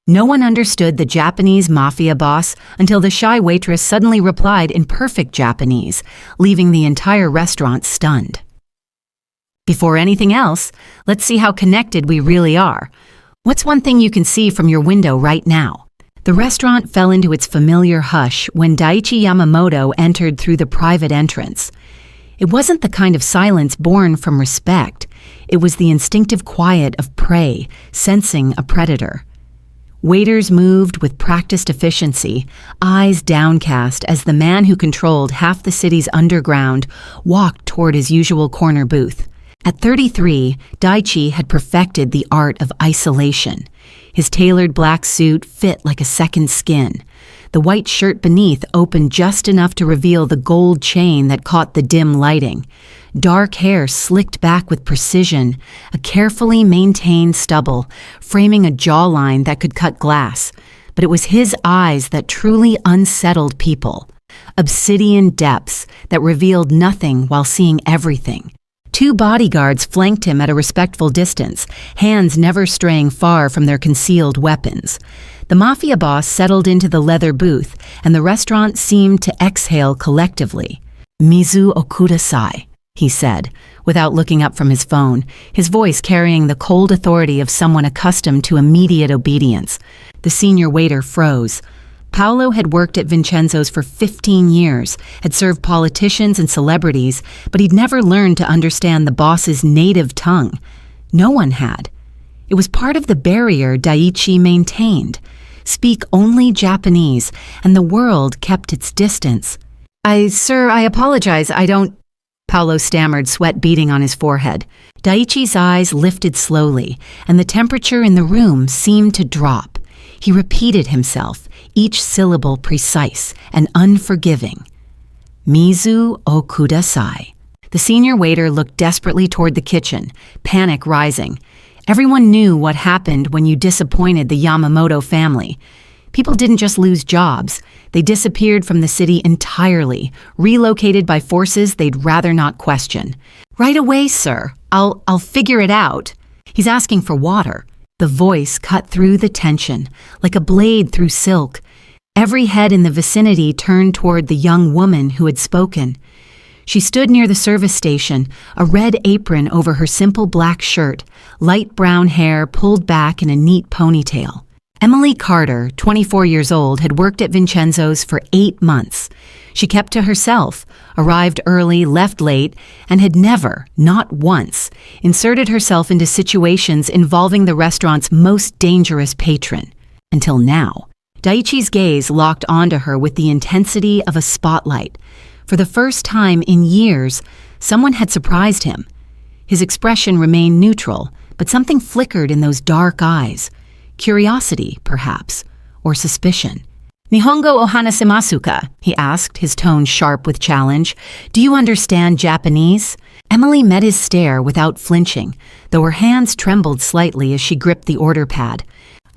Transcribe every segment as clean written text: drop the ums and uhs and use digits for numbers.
No one understood the Japanese Mafia Boss until the shy waitress suddenly replied in perfect Japanese, leaving the entire restaurant stunned. Before anything else, let's see how connected we really are. What's one thing you can see from your window right now? The restaurant fell into its familiar hush when Daichi Yamamoto entered through the private entrance. It wasn't the kind of silence born from respect. It was the instinctive quiet of prey, sensing a predator. Waiters moved with practiced efficiency, eyes downcast as the man who controlled half the city's underground walked toward his usual corner booth. At 33, Daichi had perfected the art of isolation. His tailored black suit fit like a second skin. The white shirt beneath opened just enough to reveal the gold chain that caught the dim lighting. Dark hair slicked back with precision, a carefully maintained stubble, framing a jawline that could cut glass. But it was his eyes that truly unsettled people. Obsidian depths that revealed nothing while seeing everything. Two bodyguards flanked him at a respectful distance, hands never straying far from their concealed weapons. The mafia boss settled into the leather booth, and the restaurant seemed to exhale collectively. "Mizu okudasai," he said, without looking up from his phone, his voice carrying the cold authority of someone accustomed to immediate obedience. The senior waiter froze. Paolo had worked at Vincenzo's for 15 years, had served politicians and celebrities, but he'd never learned to understand the boss's native tongue. No one had. It was part of the barrier Daichi maintained. Speak only Japanese, and the world kept its distance. Sir, I apologize, I don't..." Paolo stammered, sweat beading on his forehead. Daichi's eyes lifted slowly, and the temperature in the room seemed to drop. He repeated himself, each syllable precise and unforgiving. "Mizu okudasai." The senior waiter looked desperately toward the kitchen, panic rising. Everyone knew what happened when you disappointed the Yamamoto family. People didn't just lose jobs. They disappeared from the city entirely, relocated by forces they'd rather not question. "Right away, sir. I'll figure it out." "He's asking for water." The voice cut through the tension, like a blade through silk. Every head in the vicinity turned toward the young woman who had spoken. She stood near the service station, a red apron over her simple black shirt, light brown hair pulled back in a neat ponytail. Emily Carter, 24 years old, had worked at Vincenzo's for 8 months. She kept to herself, arrived early, left late, and had never, not once, inserted herself into situations involving the restaurant's most dangerous patron. Until now. Daichi's gaze locked onto her with the intensity of a spotlight. For the first time in years, someone had surprised him. His expression remained neutral, but something flickered in those dark eyes. Curiosity, perhaps, or suspicion. "Nihongo o hanasemasu ka?" he asked, his tone sharp with challenge. "Do you understand Japanese?" Emily met his stare without flinching, though her hands trembled slightly as she gripped the order pad.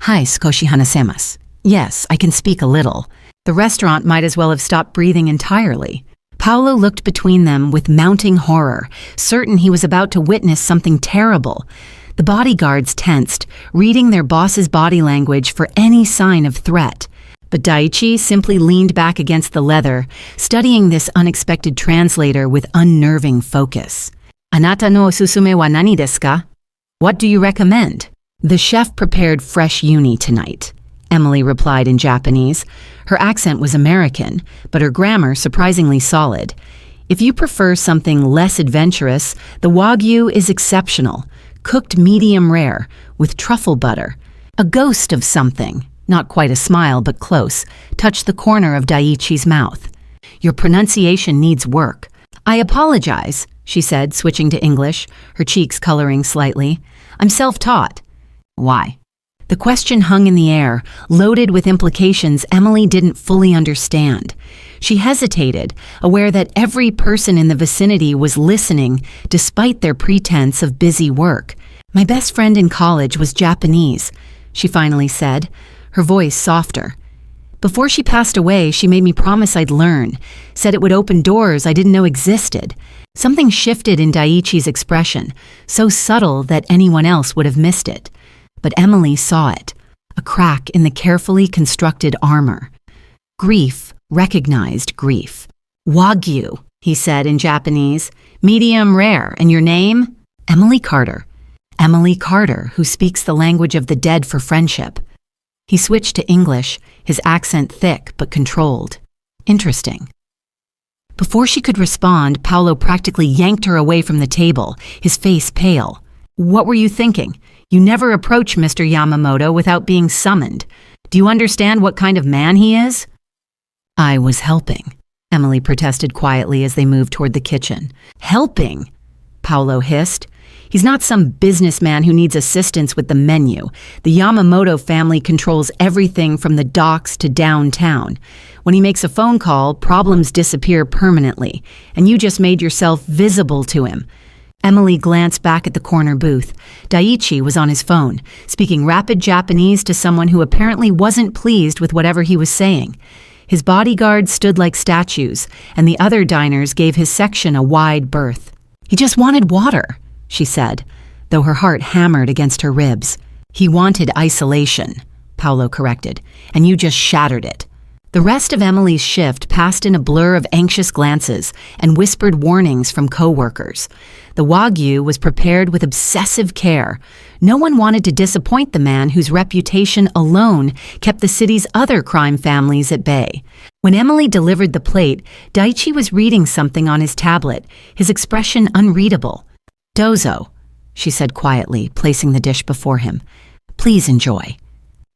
"Hai skoshi hanasemasu." "Yes, I can speak a little." The restaurant might as well have stopped breathing entirely. Paolo looked between them with mounting horror, certain he was about to witness something terrible. The bodyguards tensed, reading their boss's body language for any sign of threat. But Daichi simply leaned back against the leather, studying this unexpected translator with unnerving focus. "Anata no osusume wa nani desu ka?" "What do you recommend?" "The chef prepared fresh uni tonight," Emily replied in Japanese. Her accent was American, but her grammar surprisingly solid. "If you prefer something less adventurous, the Wagyu is exceptional, cooked medium rare, with truffle butter. A ghost of something, not quite a smile but close, touched the corner of Daichi's mouth. "Your pronunciation needs work." "I apologize," she said, switching to English, her cheeks coloring slightly. "I'm self-taught." "Why?" The question hung in the air, loaded with implications Emily didn't fully understand. She hesitated, aware that every person in the vicinity was listening despite their pretense of busy work. "My best friend in college was Japanese," she finally said, her voice softer. "Before she passed away, she made me promise I'd learn, said it would open doors I didn't know existed." Something shifted in Daichi's expression, so subtle that anyone else would have missed it. But Emily saw it. a crack in the carefully constructed armor. Grief recognized grief. Wagyu, he said in Japanese. Medium rare. And your name? Emily Carter. Emily Carter, who speaks the language of the dead for friendship. He switched to English, his accent thick but controlled. Interesting. Before she could respond, Paolo practically yanked her away from the table, his face pale. What were you thinking? You never approach Mr. Yamamoto without being summoned. Do you understand what kind of man he is? I was helping, Emily protested quietly as they moved toward the kitchen. Helping? Paolo hissed. He's not some businessman who needs assistance with the menu. The Yamamoto family controls everything from the docks to downtown. When he makes a phone call, problems disappear permanently, and you just made yourself visible to him. Emily glanced back at the corner booth. Daiichi was on his phone, speaking rapid Japanese to someone who apparently wasn't pleased with whatever he was saying. His bodyguards stood like statues, and the other diners gave his section a wide berth. He just wanted water, she said, though her heart hammered against her ribs. He wanted isolation, Paolo corrected, and you just shattered it. The rest of Emily's shift passed in a blur of anxious glances and whispered warnings from co-workers. The Wagyu was prepared with obsessive care. No one wanted to disappoint the man whose reputation alone kept the city's other crime families at bay. When Emily delivered the plate, Daiichi was reading something on his tablet, his expression unreadable. Dozo, she said quietly, placing the dish before him. Please enjoy.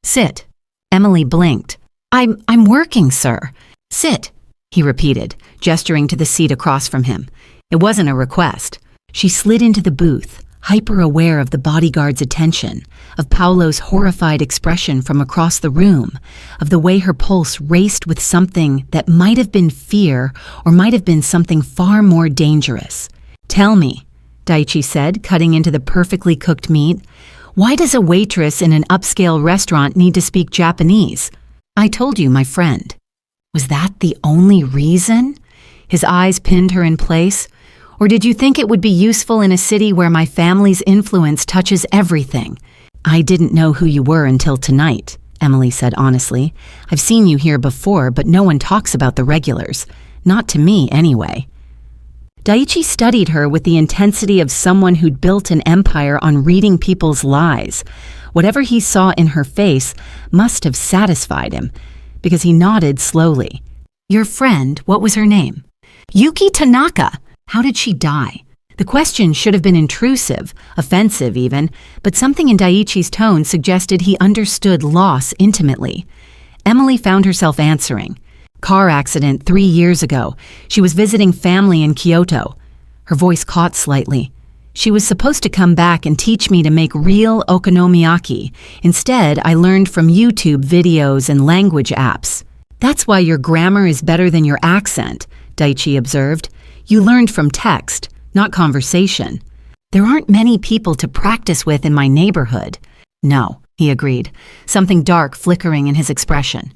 Sit. Emily blinked. I'm working, sir. Sit, he repeated, gesturing to the seat across from him. It wasn't a request. She slid into the booth, hyper-aware of the bodyguard's attention, of Paolo's horrified expression from across the room, of the way her pulse raced with something that might have been fear or might have been something far more dangerous. Tell me, Daiichi said, cutting into the perfectly cooked meat, why does a waitress in an upscale restaurant need to speak Japanese? I told you, my friend. Was that the only reason? His eyes pinned her in place. Or did you think it would be useful in a city where my family's influence touches everything? I didn't know who you were until tonight, Emily said honestly. I've seen you here before, but no one talks about the regulars. Not to me, anyway. Daiichi studied her with the intensity of someone who'd built an empire on reading people's lies. Whatever he saw in her face must have satisfied him, because he nodded slowly. Your friend, what was her name? Yuki Tanaka. How did she die? The question should have been intrusive, offensive even, but something in Daiichi's tone suggested he understood loss intimately. Emily found herself answering. Car accident 3 years ago. She was visiting family in Kyoto. Her voice caught slightly. She was supposed to come back and teach me to make real okonomiyaki. Instead, I learned from YouTube videos and language apps. That's why your grammar is better than your accent, Daiichi observed. You learned from text, not conversation. There aren't many people to practice with in my neighborhood. No, he agreed, something dark flickering in his expression.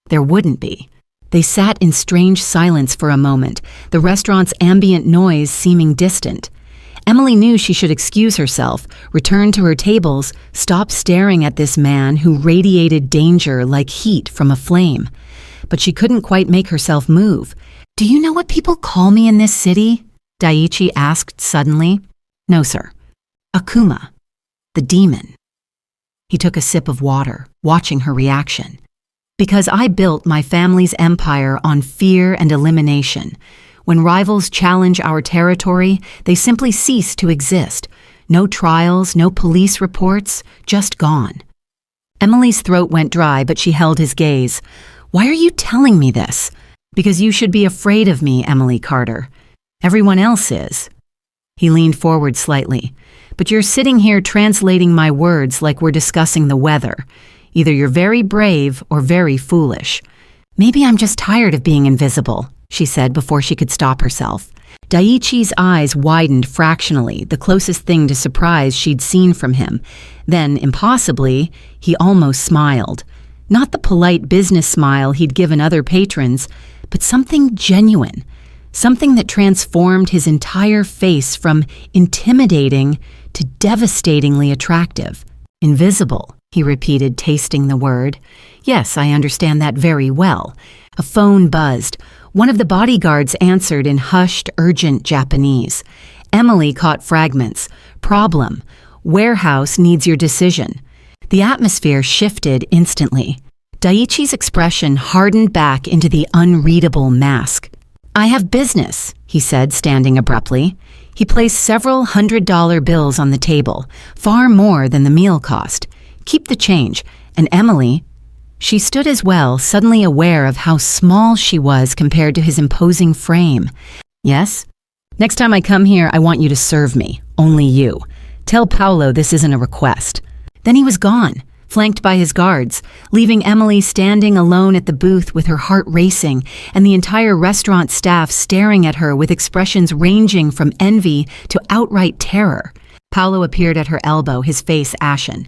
There wouldn't be. They sat in strange silence for a moment, the restaurant's ambient noise seeming distant. Emily knew she should excuse herself, return to her tables, stop staring at this man who radiated danger like heat from a flame. But she couldn't quite make herself move. Do you know what people call me in this city? Daiichi asked suddenly. No, sir. Akuma, the demon. He took a sip of water, watching her reaction. Because I built my family's empire on fear and elimination. When rivals challenge our territory, they simply cease to exist. No trials, no police reports, just gone. Emily's throat went dry, but she held his gaze. Why are you telling me this? Because you should be afraid of me, Emily Carter. Everyone else is. He leaned forward slightly. But you're sitting here translating my words like we're discussing the weather. Either you're very brave or very foolish. Maybe I'm just tired of being invisible, she said before she could stop herself. Daiichi's eyes widened fractionally, the closest thing to surprise she'd seen from him. Then, impossibly, he almost smiled. Not the polite business smile he'd given other patrons, but something genuine. Something that transformed his entire face from intimidating to devastatingly attractive. Invisible. he repeated, tasting the word. Yes, I understand that very well. A phone buzzed. One of the bodyguards answered in hushed, urgent Japanese. Emily caught fragments. Problem. Warehouse needs your decision. The atmosphere shifted instantly. Daiichi's expression hardened back into the unreadable mask. I have business, he said, standing abruptly. He placed several $100 bills on the table, far more than the meal cost. Keep the change. And Emily... She stood as well, suddenly aware of how small she was compared to his imposing frame. Yes? Next time I come here, I want you to serve me. Only you. Tell Paolo this isn't a request. Then he was gone, flanked by his guards, leaving Emily standing alone at the booth with her heart racing and the entire restaurant staff staring at her with expressions ranging from envy to outright terror. Paolo appeared at her elbow, his face ashen.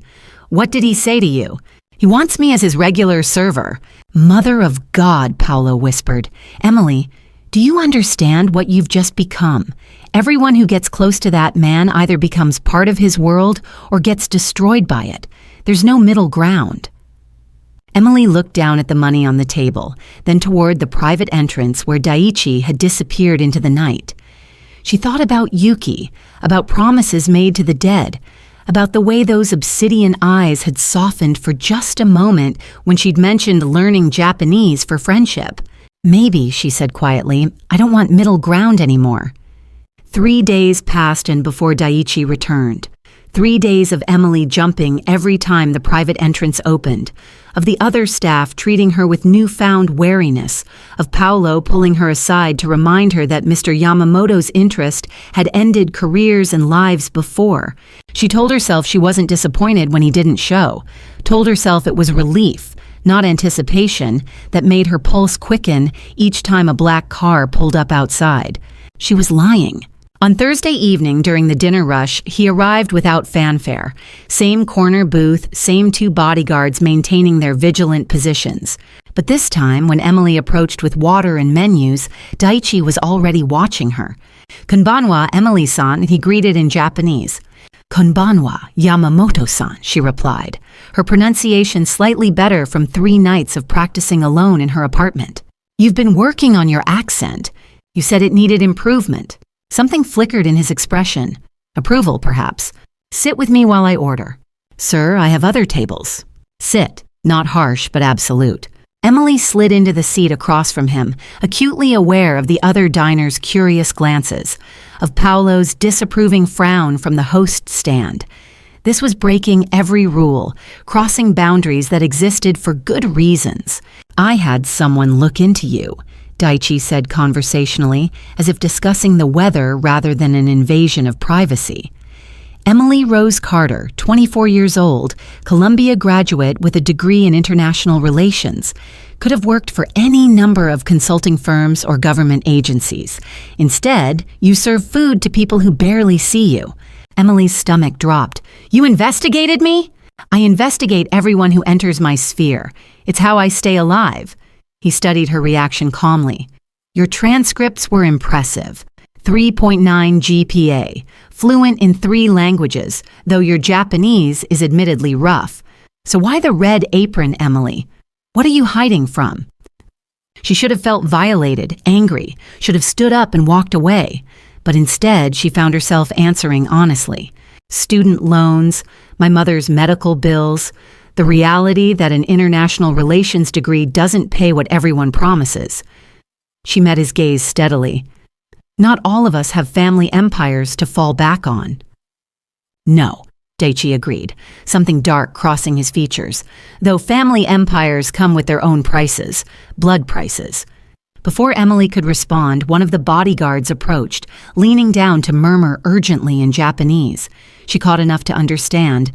What did he say to you? He wants me as his regular server. Mother of God, Paolo whispered. Emily, do you understand what you've just become? Everyone who gets close to that man either becomes part of his world or gets destroyed by it. There's no middle ground. Emily looked down at the money on the table, then toward the private entrance where Daiichi had disappeared into the night. She thought about Yuki, about promises made to the dead, about the way those obsidian eyes had softened for just a moment when she'd mentioned learning Japanese for friendship. Maybe, she said quietly, I don't want middle ground anymore. 3 days passed and before Daiichi returned. 3 days of Emily jumping every time the private entrance opened, of the other staff treating her with newfound wariness, of Paolo pulling her aside to remind her that Mr. Yamamoto's interest had ended careers and lives before. She told herself she wasn't disappointed when he didn't show, told herself it was relief, not anticipation, that made her pulse quicken each time a black car pulled up outside. She was lying. On Thursday evening during the dinner rush, he arrived without fanfare. Same corner booth, same 2 bodyguards maintaining their vigilant positions. But this time, when Emily approached with water and menus, Daiichi was already watching her. Konbanwa, Emily-san, he greeted in Japanese. Konbanwa, Yamamoto-san, she replied, her pronunciation slightly better from 3 nights of practicing alone in her apartment. You've been working on your accent. You said it needed improvement. Something flickered in his expression. Approval, perhaps. Sit with me while I order. Sir, I have other tables. Sit. Not harsh, but absolute. Emily slid into the seat across from him, acutely aware of the other diner's curious glances, of Paolo's disapproving frown from the host stand. This was breaking every rule, crossing boundaries that existed for good reasons. I had someone look into you, Daiichi said conversationally, as if discussing the weather rather than an invasion of privacy. Emily Rose Carter, 24 years old, Columbia graduate with a degree in international relations, could have worked for any number of consulting firms or government agencies. Instead, you serve food to people who barely see you. Emily's stomach dropped. You investigated me? I investigate everyone who enters my sphere. It's how I stay alive. He studied her reaction calmly. Your transcripts were impressive. 3.9 GPA, fluent in 3 languages, though your Japanese is admittedly rough. So why the red apron, Emily? What are you hiding from? She should have felt violated, angry, should have stood up and walked away. But instead, she found herself answering honestly. Student loans, my mother's medical bills, the reality that an international relations degree doesn't pay what everyone promises. She met his gaze steadily. Not all of us have family empires to fall back on. No, Daiichi agreed, something dark crossing his features, though family empires come with their own prices, blood prices. Before Emily could respond, one of the bodyguards approached, leaning down to murmur urgently in Japanese. She caught enough to understand.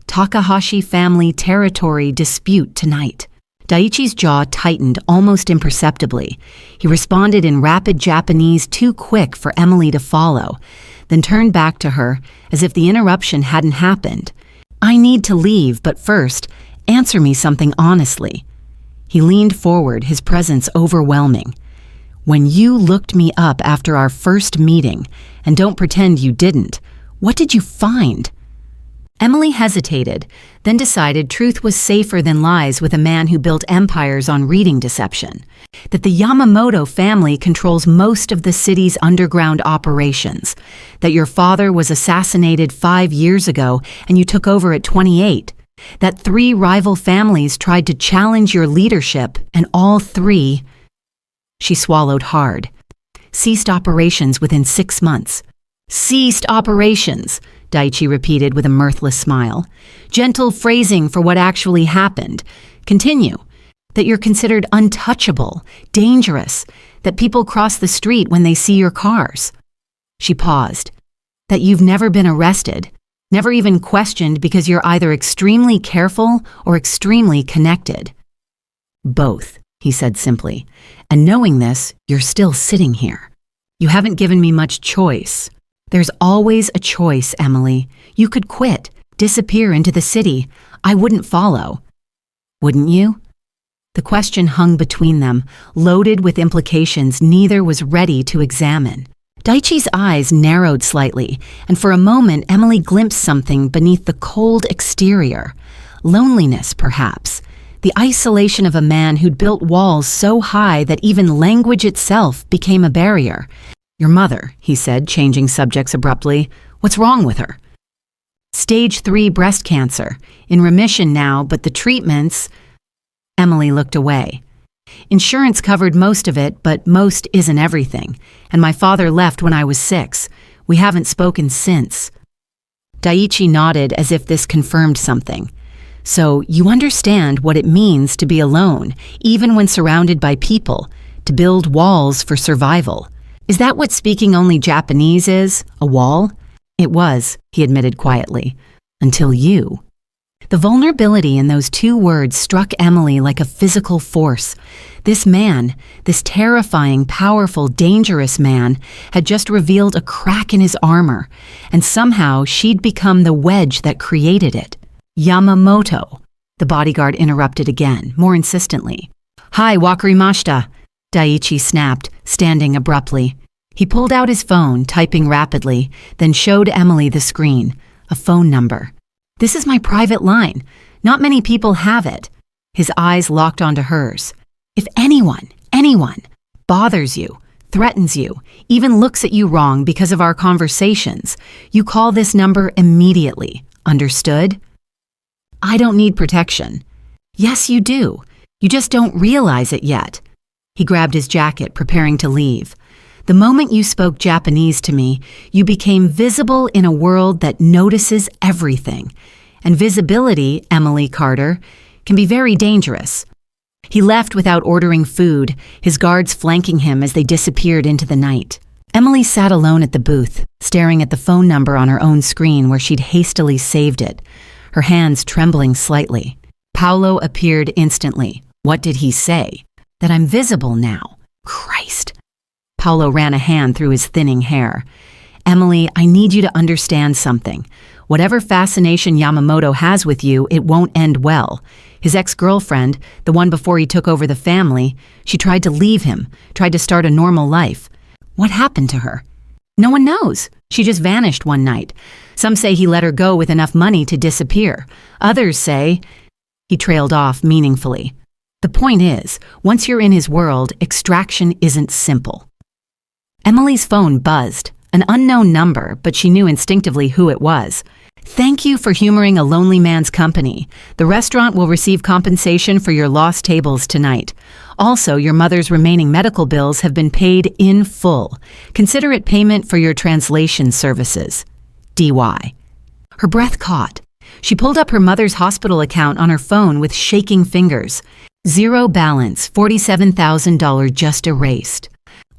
Takahashi family territory dispute tonight. Daiichi's jaw tightened almost imperceptibly. He responded in rapid Japanese too quick for Emily to follow, then turned back to her as if the interruption hadn't happened. I need to leave, but first, answer me something honestly. He leaned forward, his presence overwhelming. When you looked me up after our first meeting, and don't pretend you didn't, what did you find? Emily hesitated, then decided truth was safer than lies with a man who built empires on reading deception. That the Yamamoto family controls most of the city's underground operations. That your father was assassinated 5 years ago and you took over at 28. That 3 rival families tried to challenge your leadership and all 3, she swallowed hard, ceased operations within 6 months. Ceased operations, Daichi repeated with a mirthless smile. Gentle phrasing for what actually happened. Continue. That you're considered untouchable, dangerous, that people cross the street when they see your cars. She paused. That you've never been arrested, never even questioned because you're either extremely careful or extremely connected. Both, he said simply. And knowing this, you're still sitting here. You haven't given me much choice. There's always a choice, Emily. You could quit, disappear into the city. I wouldn't follow. Wouldn't you? The question hung between them, loaded with implications neither was ready to examine. Daichi's eyes narrowed slightly, and for a moment Emily glimpsed something beneath the cold exterior. Loneliness, perhaps. The isolation of a man who'd built walls so high that even language itself became a barrier. Your mother, he said, changing subjects abruptly. What's wrong with her? Stage 3 breast cancer. In remission now, but the treatments... Emily looked away. Insurance covered most of it, but most isn't everything. And my father left when I was 6. We haven't spoken since. Daichi nodded as if this confirmed something. So you understand what it means to be alone, even when surrounded by people, to build walls for survival. Is that what speaking only Japanese is? A wall? It was, he admitted quietly. Until you. The vulnerability in those 2 words struck Emily like a physical force. This man, this terrifying, powerful, dangerous man, had just revealed a crack in his armor, and somehow she'd become the wedge that created it. Yamamoto, the bodyguard interrupted again, more insistently. Hi, wakarimashita, Daichi snapped, standing abruptly. He pulled out his phone, typing rapidly, then showed Emily the screen, a phone number. This is my private line. Not many people have it. His eyes locked onto hers. If anyone bothers you, threatens you, even looks at you wrong because of our conversations, you call this number immediately. Understood? I don't need protection. Yes, you do. You just don't realize it yet. He grabbed his jacket, preparing to leave. The moment you spoke Japanese to me, you became visible in a world that notices everything. And visibility, Emily Carter, can be very dangerous. He left without ordering food, his guards flanking him as they disappeared into the night. Emily sat alone at the booth, staring at the phone number on her own screen where she'd hastily saved it, her hands trembling slightly. Paolo appeared instantly. What did he say? That I'm visible now. Christ. Paolo ran a hand through his thinning hair. Emily, I need you to understand something. Whatever fascination Yamamoto has with you, it won't end well. His ex-girlfriend, the one before he took over the family, she tried to leave him, tried to start a normal life. What happened to her? No one knows. She just vanished one night. Some say he let her go with enough money to disappear. Others say... He trailed off meaningfully. The point is, once you're in his world, extraction isn't simple. Emily's phone buzzed, an unknown number, but she knew instinctively who it was. Thank you for humoring a lonely man's company. The restaurant will receive compensation for your lost tables tonight. Also, your mother's remaining medical bills have been paid in full. Consider it payment for your translation services. DY. Her breath caught. She pulled up her mother's hospital account on her phone with shaking fingers. Zero balance, $47,000 just erased.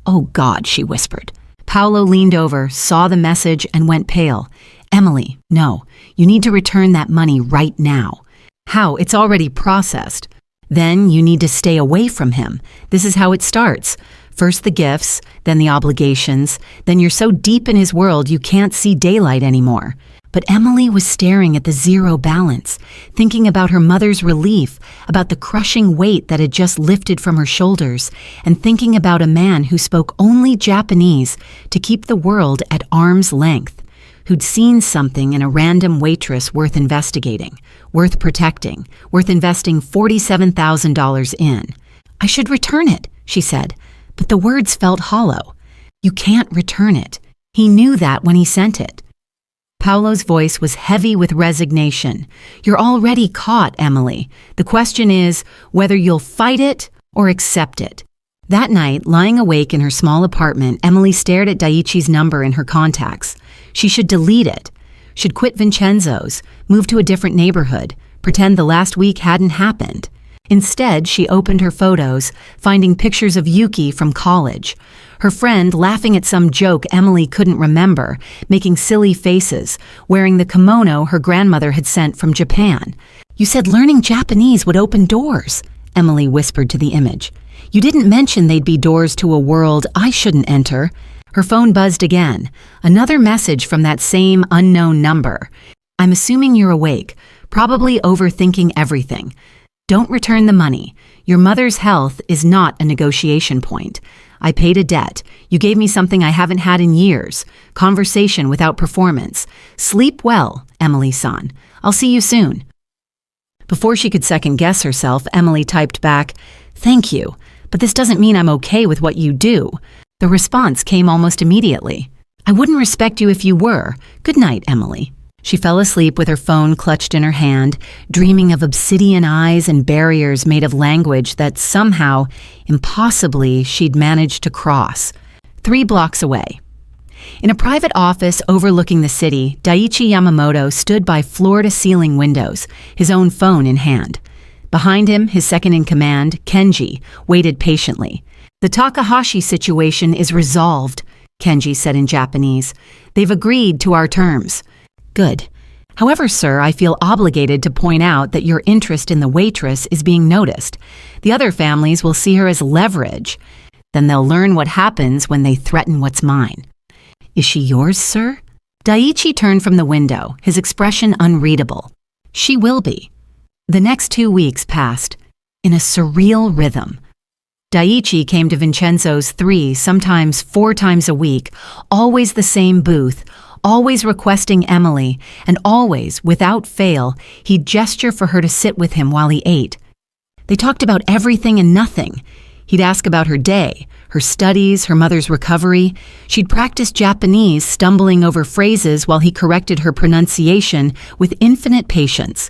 Oh God, she whispered. Paolo leaned over, saw the message, and went pale. Emily, no, you need to return that money right now. How? It's already processed. Then you need to stay away from him. This is how it starts. First the gifts, then the obligations, then you're so deep in his world you can't see daylight anymore. But Emily was staring at the zero balance, thinking about her mother's relief, about the crushing weight that had just lifted from her shoulders, and thinking about a man who spoke only Japanese to keep the world at arm's length. who'd seen something in a random waitress worth investigating, worth protecting, worth investing $47,000 in. "I should return it," she said, but the words felt hollow. "You can't return it." He knew that when he sent it. Paolo's voice was heavy with resignation. "You're already caught, Emily. The question is whether you'll fight it or accept it." That night, lying awake in her small apartment, Emily stared at Daiichi's number in her contacts. She should delete it. Should quit Vincenzo's, move to a different neighborhood, pretend the last week hadn't happened. Instead, she opened her photos, finding pictures of Yuki from college. Her friend laughing at some joke Emily couldn't remember, making silly faces, wearing the kimono her grandmother had sent from Japan. "You said learning Japanese would open doors," Emily whispered to the image. "You didn't mention they'd be doors to a world I shouldn't enter." Her phone buzzed again. Another message from that same unknown number. "I'm assuming you're awake, probably overthinking everything. Don't return the money. Your mother's health is not a negotiation point. I paid a debt. You gave me something I haven't had in years. Conversation without performance. Sleep well, Emily-san. I'll see you soon." Before she could second-guess herself, Emily typed back, "Thank you, but this doesn't mean I'm okay with what you do." The response came almost immediately. "I wouldn't respect you if you were. Good night, Emily." She fell asleep with her phone clutched in her hand, dreaming of obsidian eyes and barriers made of language that somehow, impossibly, she'd managed to cross. 3 blocks away. In a private office overlooking the city, Daiichi Yamamoto stood by floor-to-ceiling windows, his own phone in hand. Behind him, his second-in-command, Kenji, waited patiently. "The Takahashi situation is resolved," Kenji said in Japanese. "They've agreed to our terms." "Good. However, sir, I feel obligated to point out that your interest in the waitress is being noticed. The other families will see her as leverage. Then they'll learn what happens when they threaten what's mine." "Is she yours, sir?" Daiichi turned from the window, his expression unreadable. "She will be." The next 2 weeks passed in a surreal rhythm. Daiichi came to Vincenzo's 3, sometimes 4 times a week, always the same booth, always requesting Emily, and always, without fail, he'd gesture for her to sit with him while he ate. They talked about everything and nothing. He'd ask about her day, her studies, her mother's recovery. She'd practice Japanese, stumbling over phrases while he corrected her pronunciation with infinite patience.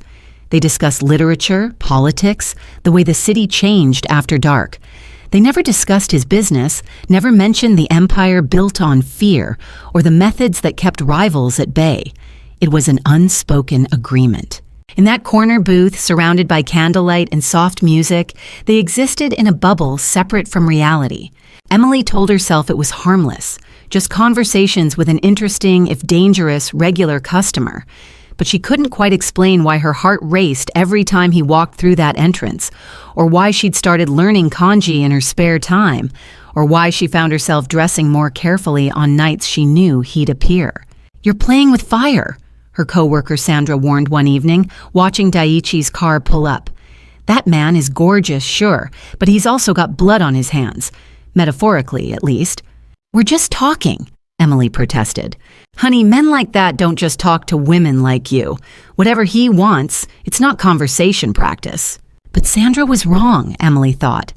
They discussed literature, politics, the way the city changed after dark. They never discussed his business, never mentioned the empire built on fear, or the methods that kept rivals at bay. It was an unspoken agreement. In that corner booth, surrounded by candlelight and soft music, they existed in a bubble separate from reality. Emily told herself it was harmless, just conversations with an interesting, if dangerous, regular customer. But she couldn't quite explain why her heart raced every time he walked through that entrance, or why she'd started learning kanji in her spare time, or why she found herself dressing more carefully on nights she knew he'd appear. "You're playing with fire," her coworker Sandra warned one evening, watching Daiichi's car pull up. "That man is gorgeous, sure, but he's also got blood on his hands. Metaphorically, at least." "We're just talking," Emily protested. "Honey, men like that don't just talk to women like you. Whatever he wants, it's not conversation practice." But Sandra was wrong, Emily thought.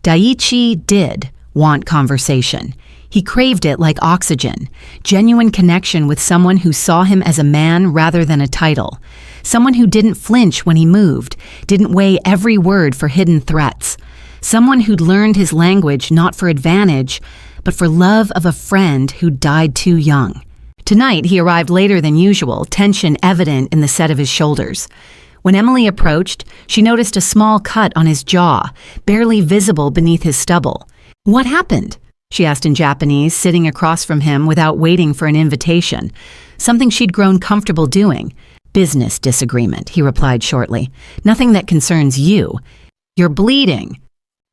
Daiichi did want conversation. He craved it like oxygen, genuine connection with someone who saw him as a man rather than a title, someone who didn't flinch when he moved, didn't weigh every word for hidden threats, someone who'd learned his language not for advantage, but for love of a friend who died too young. Tonight, he arrived later than usual, tension evident in the set of his shoulders. When Emily approached, she noticed a small cut on his jaw, barely visible beneath his stubble. "What happened?" she asked in Japanese, sitting across from him without waiting for an invitation, something she'd grown comfortable doing. "Business disagreement," he replied shortly. "Nothing that concerns you. You're bleeding."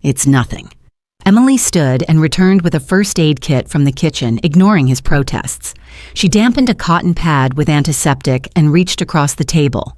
"It's nothing." Emily stood and returned with a first aid kit from the kitchen, ignoring his protests. She dampened a cotton pad with antiseptic and reached across the table.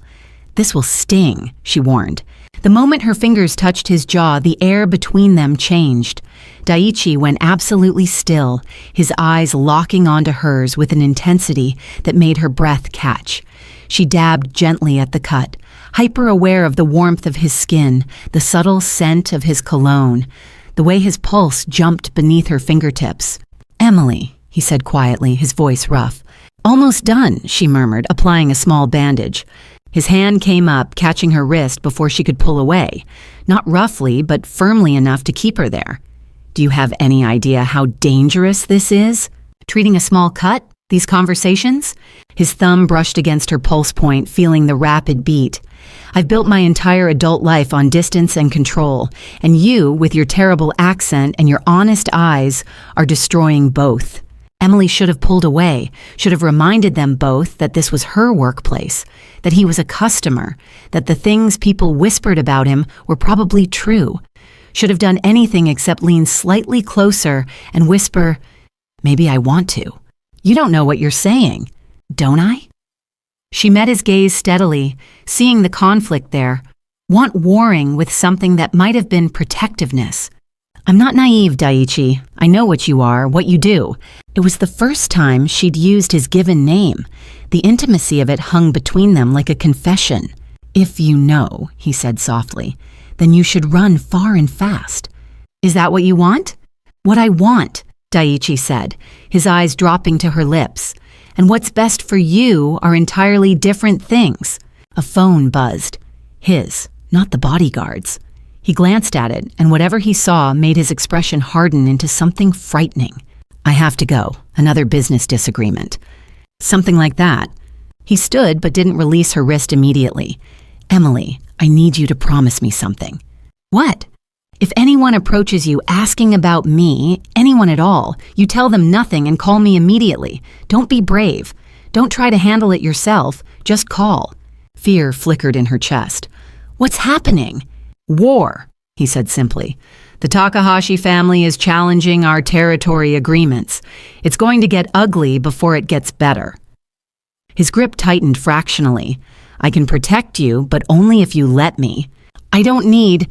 "This will sting," she warned. The moment her fingers touched his jaw, the air between them changed. Daiichi went absolutely still, his eyes locking onto hers with an intensity that made her breath catch. She dabbed gently at the cut, hyper-aware of the warmth of his skin, the subtle scent of his cologne, the way his pulse jumped beneath her fingertips. "Emily," he said quietly, his voice rough. "Almost done," she murmured, applying a small bandage. His hand came up, catching her wrist before she could pull away, not roughly, but firmly enough to keep her there. "Do you have any idea how dangerous this is? Treating a small cut? These conversations?" His thumb brushed against her pulse point, feeling the rapid beat. "I've built my entire adult life on distance and control, and you, with your terrible accent and your honest eyes, are destroying both." Emily should have pulled away, should have reminded them both that this was her workplace, that he was a customer, that the things people whispered about him were probably true. Should have done anything except lean slightly closer and whisper, "Maybe I want to. You don't know what you're saying, don't I?" She met his gaze steadily, seeing the conflict there, want warring with something that might have been protectiveness. "I'm not naive, Daiichi. I know what you are, what you do." It was the first time she'd used his given name. The intimacy of it hung between them like a confession. "If you know," he said softly, "then you should run far and fast." "Is that what you want?" "What I want," Daiichi said, his eyes dropping to her lips. "And what's best for you are entirely different things." A phone buzzed. His, not the bodyguard's. He glanced at it, and whatever he saw made his expression harden into something frightening. "I have to go. Another business disagreement." Something like that. He stood but didn't release her wrist immediately. "Emily, I need you to promise me something." "What?" "If anyone approaches you asking about me, anyone at all, you tell them nothing and call me immediately. Don't be brave. Don't try to handle it yourself. Just call." Fear flickered in her chest. "What's happening?" "War," he said simply. "The Takahashi family is challenging our territory agreements. It's going to get ugly before it gets better." His grip tightened fractionally. "I can protect you, but only if you let me." "I don't need—"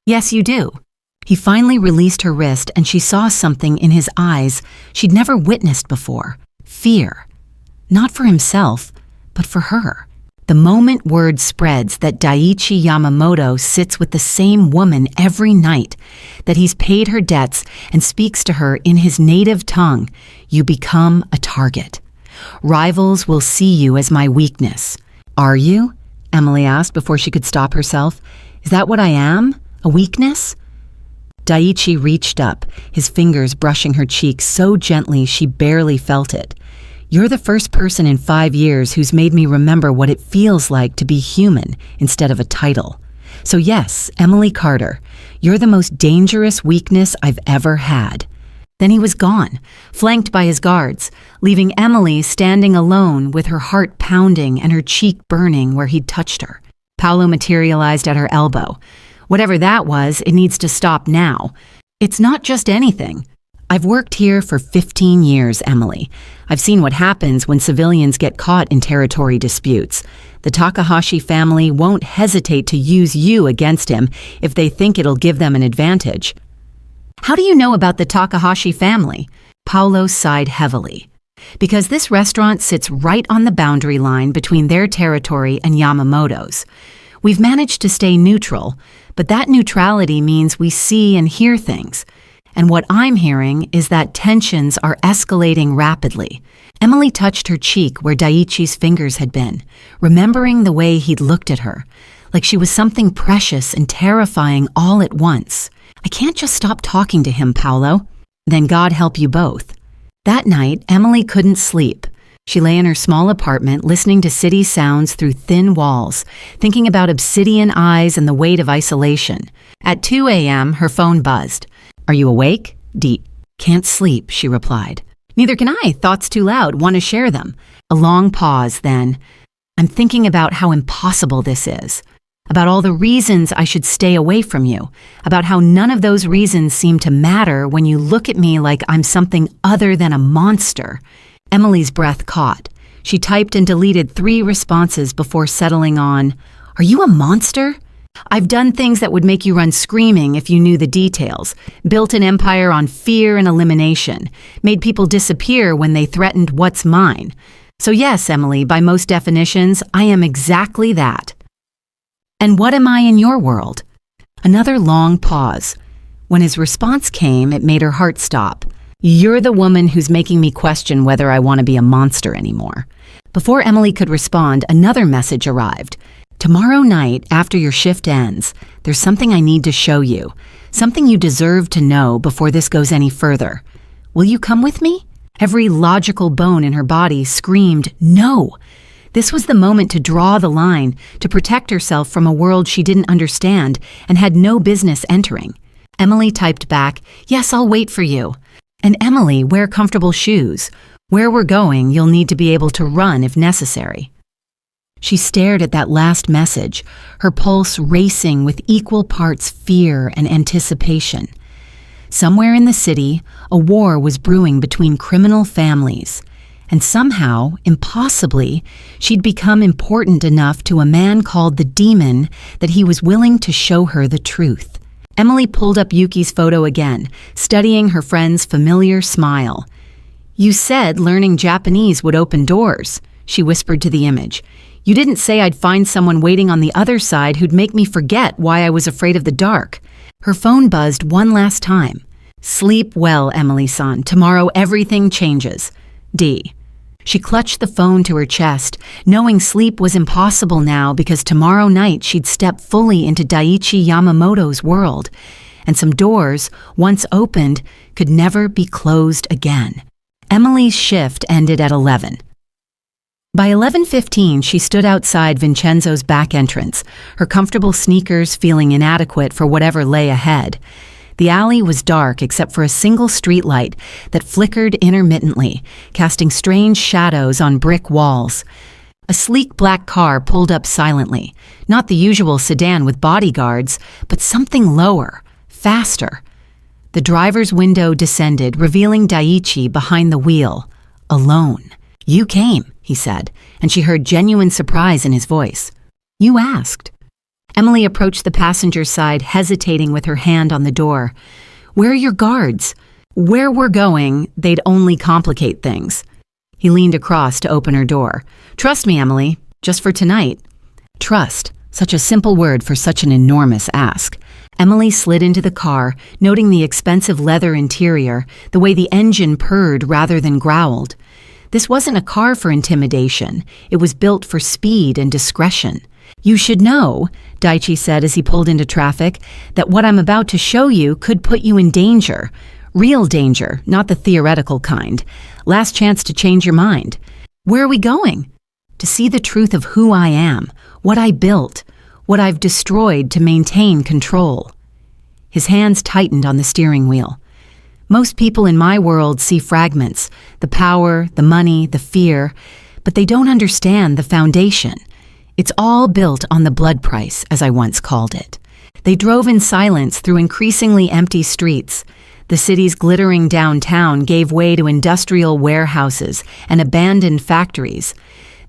"Yes, you do." He finally released her wrist, and she saw something in his eyes she'd never witnessed before. Fear. Not for himself, but for her. The moment word spreads that Daiichi Yamamoto sits with the same woman every night, that he's paid her debts and speaks to her in his native tongue, you become a target. Rivals will see you as my weakness. "Are you?" Emily asked before she could stop herself. "Is that what I am? A weakness?" Daiichi reached up, his fingers brushing her cheek so gently she barely felt it. "You're the first person in 5 years who's made me remember what it feels like to be human instead of a title. So yes, Emily Carter, you're the most dangerous weakness I've ever had." Then he was gone, flanked by his guards, leaving Emily standing alone with her heart pounding and her cheek burning where he'd touched her. Paolo materialized at her elbow. "Whatever that was, it needs to stop now. It's not just anything. I've worked here for 15 years, Emily. I've seen what happens when civilians get caught in territory disputes. The Takahashi family won't hesitate to use you against him if they think it'll give them an advantage." "How do you know about the Takahashi family?" Paolo sighed heavily. "Because this restaurant sits right on the boundary line between their territory and Yamamoto's. We've managed to stay neutral, but that neutrality means we see and hear things. And what I'm hearing is that tensions are escalating rapidly." Emily touched her cheek where Daiichi's fingers had been, remembering the way he'd looked at her, like she was something precious and terrifying all at once. "I can't just stop talking to him, Paolo." "Then God help you both." That night, Emily couldn't sleep. She lay in her small apartment listening to city sounds through thin walls, thinking about obsidian eyes and the weight of isolation. At 2 a.m., her phone buzzed. "Are you awake?" "Can't sleep," she replied. "Neither can I. Thoughts too loud. Want to share them." A long pause, then. "I'm thinking about how impossible this is. About all the reasons I should stay away from you. About how none of those reasons seem to matter when you look at me like I'm something other than a monster." Emily's breath caught. She typed and deleted 3 responses before settling on, "Are you a monster?" I've done things that would make you run screaming if you knew the details, built an empire on fear and elimination, made people disappear when they threatened what's mine. So yes, Emily, by most definitions, I am exactly that. And what am I in your world? Another long pause. When his response came, it made her heart stop. You're the woman who's making me question whether I want to be a monster anymore. Before Emily could respond, another message arrived. Tomorrow night, after your shift ends, there's something I need to show you. Something you deserve to know before this goes any further. Will you come with me? Every logical bone in her body screamed, no. This was the moment to draw the line, to protect herself from a world she didn't understand and had no business entering. Emily typed back, yes, I'll wait for you. And Emily, wear comfortable shoes. Where we're going, you'll need to be able to run if necessary. She stared at that last message, her pulse racing with equal parts fear and anticipation. Somewhere in the city, a war was brewing between criminal families. And somehow, impossibly, she'd become important enough to a man called the Demon that he was willing to show her the truth. Emily pulled up Yuki's photo again, studying her friend's familiar smile. You said learning Japanese would open doors, she whispered to the image. You didn't say I'd find someone waiting on the other side who'd make me forget why I was afraid of the dark. Her phone buzzed one last time. Sleep well, Emily-san. Tomorrow everything changes. D. She clutched the phone to her chest, knowing sleep was impossible now because tomorrow night she'd step fully into Daiichi Yamamoto's world, and some doors, once opened, could never be closed again. Emily's shift ended at 11. By 11:15, she stood outside Vincenzo's back entrance, her comfortable sneakers feeling inadequate for whatever lay ahead. The alley was dark except for a single streetlight that flickered intermittently, casting strange shadows on brick walls. A sleek black car pulled up silently, not the usual sedan with bodyguards, but something lower, faster. The driver's window descended, revealing Daiichi behind the wheel, alone. You came, he said, and she heard genuine surprise in his voice. You asked. Emily approached the passenger side, hesitating with her hand on the door. Where are your guards? Where we're going, they'd only complicate things. He leaned across to open her door. Trust me, Emily, just for tonight. Trust, such a simple word for such an enormous ask. Emily slid into the car, noting the expensive leather interior, the way the engine purred rather than growled. This wasn't a car for intimidation. It was built for speed and discretion. You should know, Daiichi said as he pulled into traffic, that what I'm about to show you could put you in danger. Real danger, not the theoretical kind. Last chance to change your mind. Where are we going? To see the truth of who I am, what I built, what I've destroyed to maintain control. His hands tightened on the steering wheel. Most people in my world see fragments, the power, the money, the fear, but they don't understand the foundation. It's all built on the blood price, as I once called it. They drove in silence through increasingly empty streets. The city's glittering downtown gave way to industrial warehouses and abandoned factories.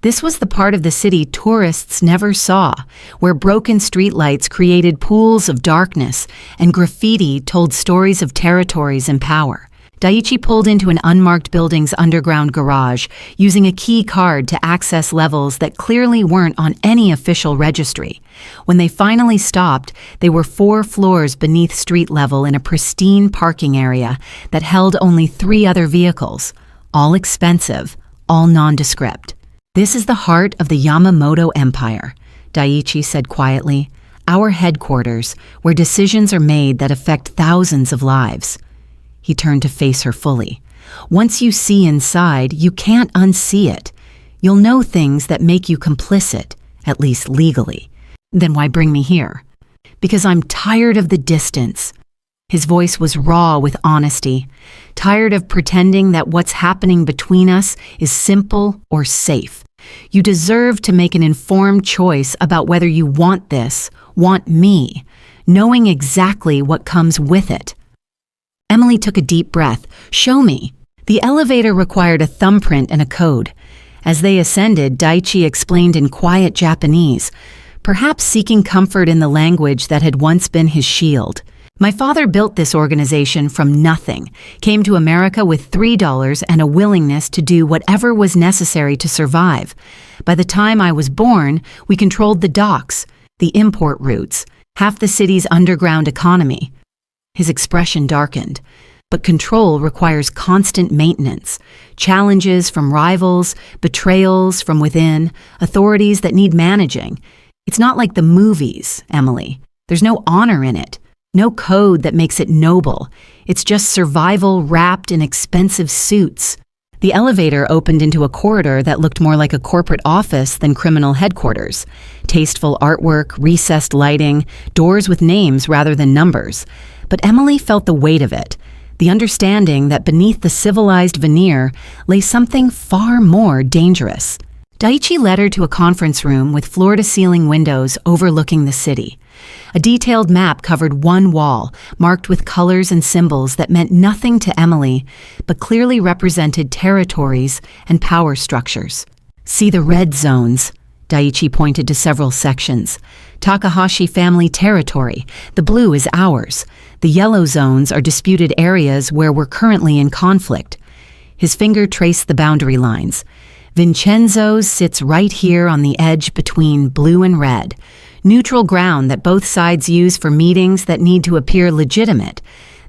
This was the part of the city tourists never saw, where broken streetlights created pools of darkness and graffiti told stories of territories and power. Daiichi pulled into an unmarked building's underground garage, using a key card to access levels that clearly weren't on any official registry. When they finally stopped, they were 4 floors beneath street level in a pristine parking area that held only 3 other vehicles, all expensive, all nondescript. This is the heart of the Yamamoto Empire, Daiichi said quietly. Our headquarters, where decisions are made that affect thousands of lives. He turned to face her fully. Once you see inside, you can't unsee it. You'll know things that make you complicit, at least legally. Then why bring me here? Because I'm tired of the distance. His voice was raw with honesty. Tired of pretending that what's happening between us is simple or safe. You deserve to make an informed choice about whether you want this, want me, knowing exactly what comes with it. Emily took a deep breath. Show me. The elevator required a thumbprint and a code. As they ascended, Daiichi explained in quiet Japanese. perhaps seeking comfort in the language that had once been his shield. My father built this organization from nothing, came to America with $3 and a willingness to do whatever was necessary to survive. By the time I was born, we controlled the docks, the import routes, half the city's underground economy. His expression darkened. But control requires constant maintenance, challenges from rivals, betrayals from within, authorities that need managing. It's not like the movies, Emily. There's no honor in it, no code that makes it noble. It's just survival wrapped in expensive suits. The elevator opened into a corridor that looked more like a corporate office than criminal headquarters. Tasteful artwork, recessed lighting, doors with names rather than numbers. But Emily felt the weight of it. The understanding that beneath the civilized veneer lay something far more dangerous. Daiichi led her to a conference room with floor-to-ceiling windows overlooking the city. A detailed map covered one wall, marked with colors and symbols that meant nothing to Emily, but clearly represented territories and power structures. See the red zones. Daiichi pointed to several sections. Takahashi family territory. The blue is ours. The yellow zones are disputed areas where we're currently in conflict. His finger traced the boundary lines. Vincenzo's sits right here on the edge between blue and red. Neutral ground that both sides use for meetings that need to appear legitimate.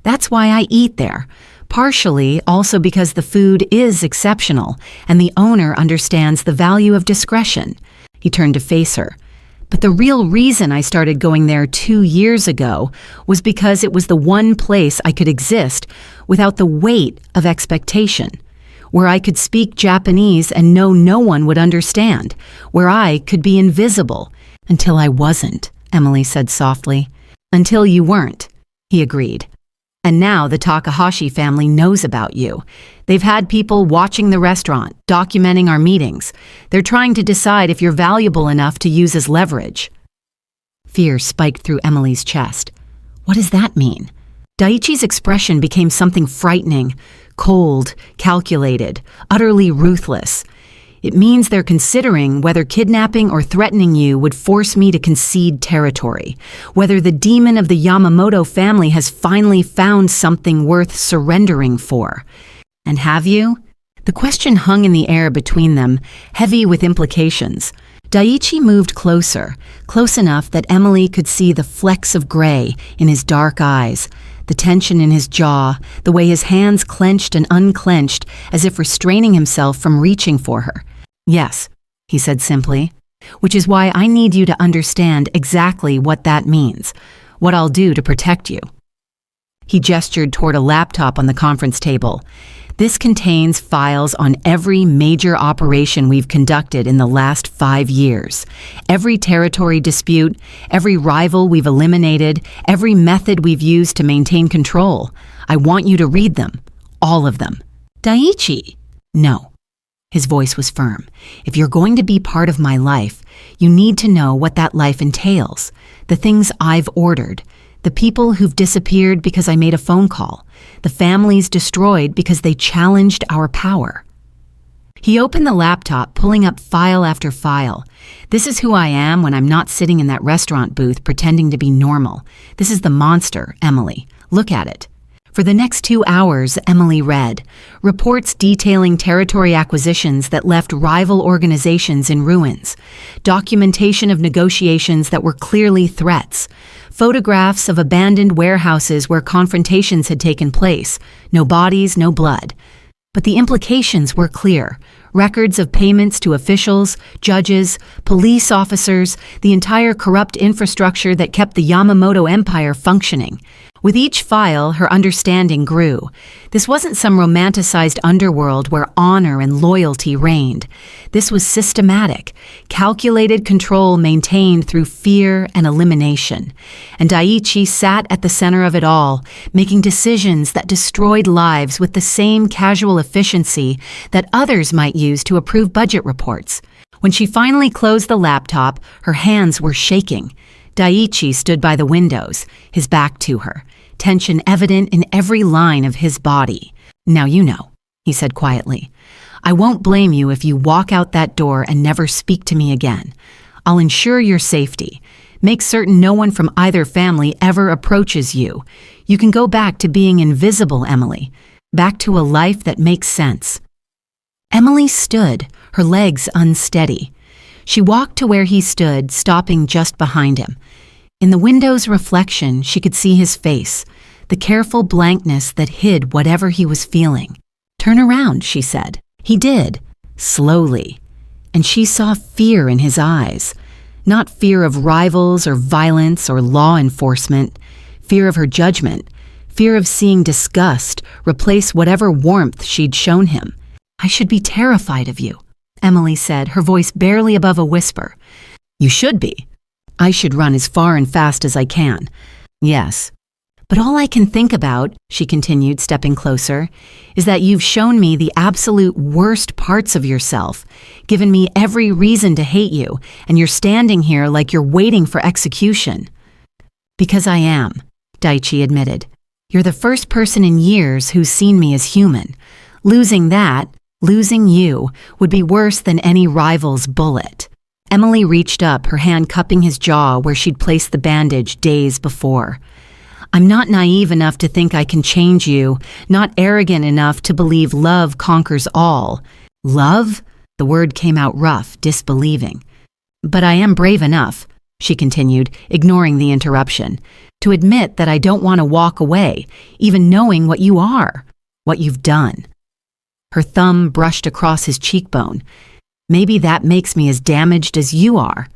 That's why I eat there. Partially also because the food is exceptional and the owner understands the value of discretion. He turned to face her. But the real reason I started going there 2 years ago was because it was the one place I could exist without the weight of expectation, where I could speak Japanese and know no one would understand, where I could be invisible. Until I wasn't, Emily said softly. Until you weren't, he agreed. And now the Takahashi family knows about you. They've had people watching the restaurant, documenting our meetings. They're trying to decide if you're valuable enough to use as leverage. Fear spiked through Emily's chest. What does that mean? Daiichi's expression became something frightening, cold, calculated, utterly ruthless. It means they're considering whether kidnapping or threatening you would force me to concede territory, whether the demon of the Yamamoto family has finally found something worth surrendering for. And have you? The question hung in the air between them, heavy with implications. Daiichi moved closer, close enough that Emily could see the flecks of gray in his dark eyes, the tension in his jaw, the way his hands clenched and unclenched as if restraining himself from reaching for her. Yes, he said simply, which is why I need you to understand exactly what that means, what I'll do to protect you. He gestured toward a laptop on the conference table. This contains files on every major operation we've conducted in the last 5 years. Every territory dispute, every rival we've eliminated, every method we've used to maintain control. I want you to read them. All of them. Daiichi. No. His voice was firm. If you're going to be part of my life, you need to know what that life entails. The things I've ordered. The people who've disappeared because I made a phone call. The families destroyed because they challenged our power. He opened the laptop, pulling up file after file. This is who I am when I'm not sitting in that restaurant booth pretending to be normal. This is the monster, Emily. Look at it. For the next 2 hours, Emily read reports detailing territory acquisitions that left rival organizations in ruins, documentation of negotiations that were clearly threats, photographs of abandoned warehouses where confrontations had taken place, no bodies, no blood. But the implications were clear. Records of payments to officials, judges, police officers, the entire corrupt infrastructure that kept the Yamamoto empire functioning. With each file, her understanding grew. This wasn't some romanticized underworld where honor and loyalty reigned. This was systematic, calculated control maintained through fear and elimination. And Daiichi sat at the center of it all, making decisions that destroyed lives with the same casual efficiency that others might use to approve budget reports. When she finally closed the laptop, her hands were shaking. Daiichi stood by the windows, his back to her, tension evident in every line of his body. Now you know, he said quietly. I won't blame you if you walk out that door and never speak to me again. I'll ensure your safety. Make certain no one from either family ever approaches you. You can go back to being invisible, Emily. Back to a life that makes sense." Emily stood, her legs unsteady. She walked to where he stood, stopping just behind him. In the window's reflection, she could see his face, the careful blankness that hid whatever he was feeling. "Turn around," she said. He did, slowly, and she saw fear in his eyes. Not fear of rivals or violence or law enforcement, fear of her judgment, fear of seeing disgust replace whatever warmth she'd shown him. "I should be terrified of you," Emily said, her voice barely above a whisper. "You should be. I should run as far and fast as I can. Yes. But all I can think about," she continued, stepping closer, "is that you've shown me the absolute worst parts of yourself, given me every reason to hate you, and you're standing here like you're waiting for execution." "Because I am," Daichi admitted. "You're the first person in years who's seen me as human. Losing you, would be worse than any rival's bullet." Emily reached up, her hand cupping his jaw where she'd placed the bandage days before. "I'm not naive enough to think I can change you, not arrogant enough to believe love conquers all." "Love?" The word came out rough, disbelieving. "But I am brave enough," she continued, ignoring the interruption, "to admit that I don't want to walk away, even knowing what you are, what you've done." Her thumb brushed across his cheekbone. "Maybe that makes me as damaged as you are."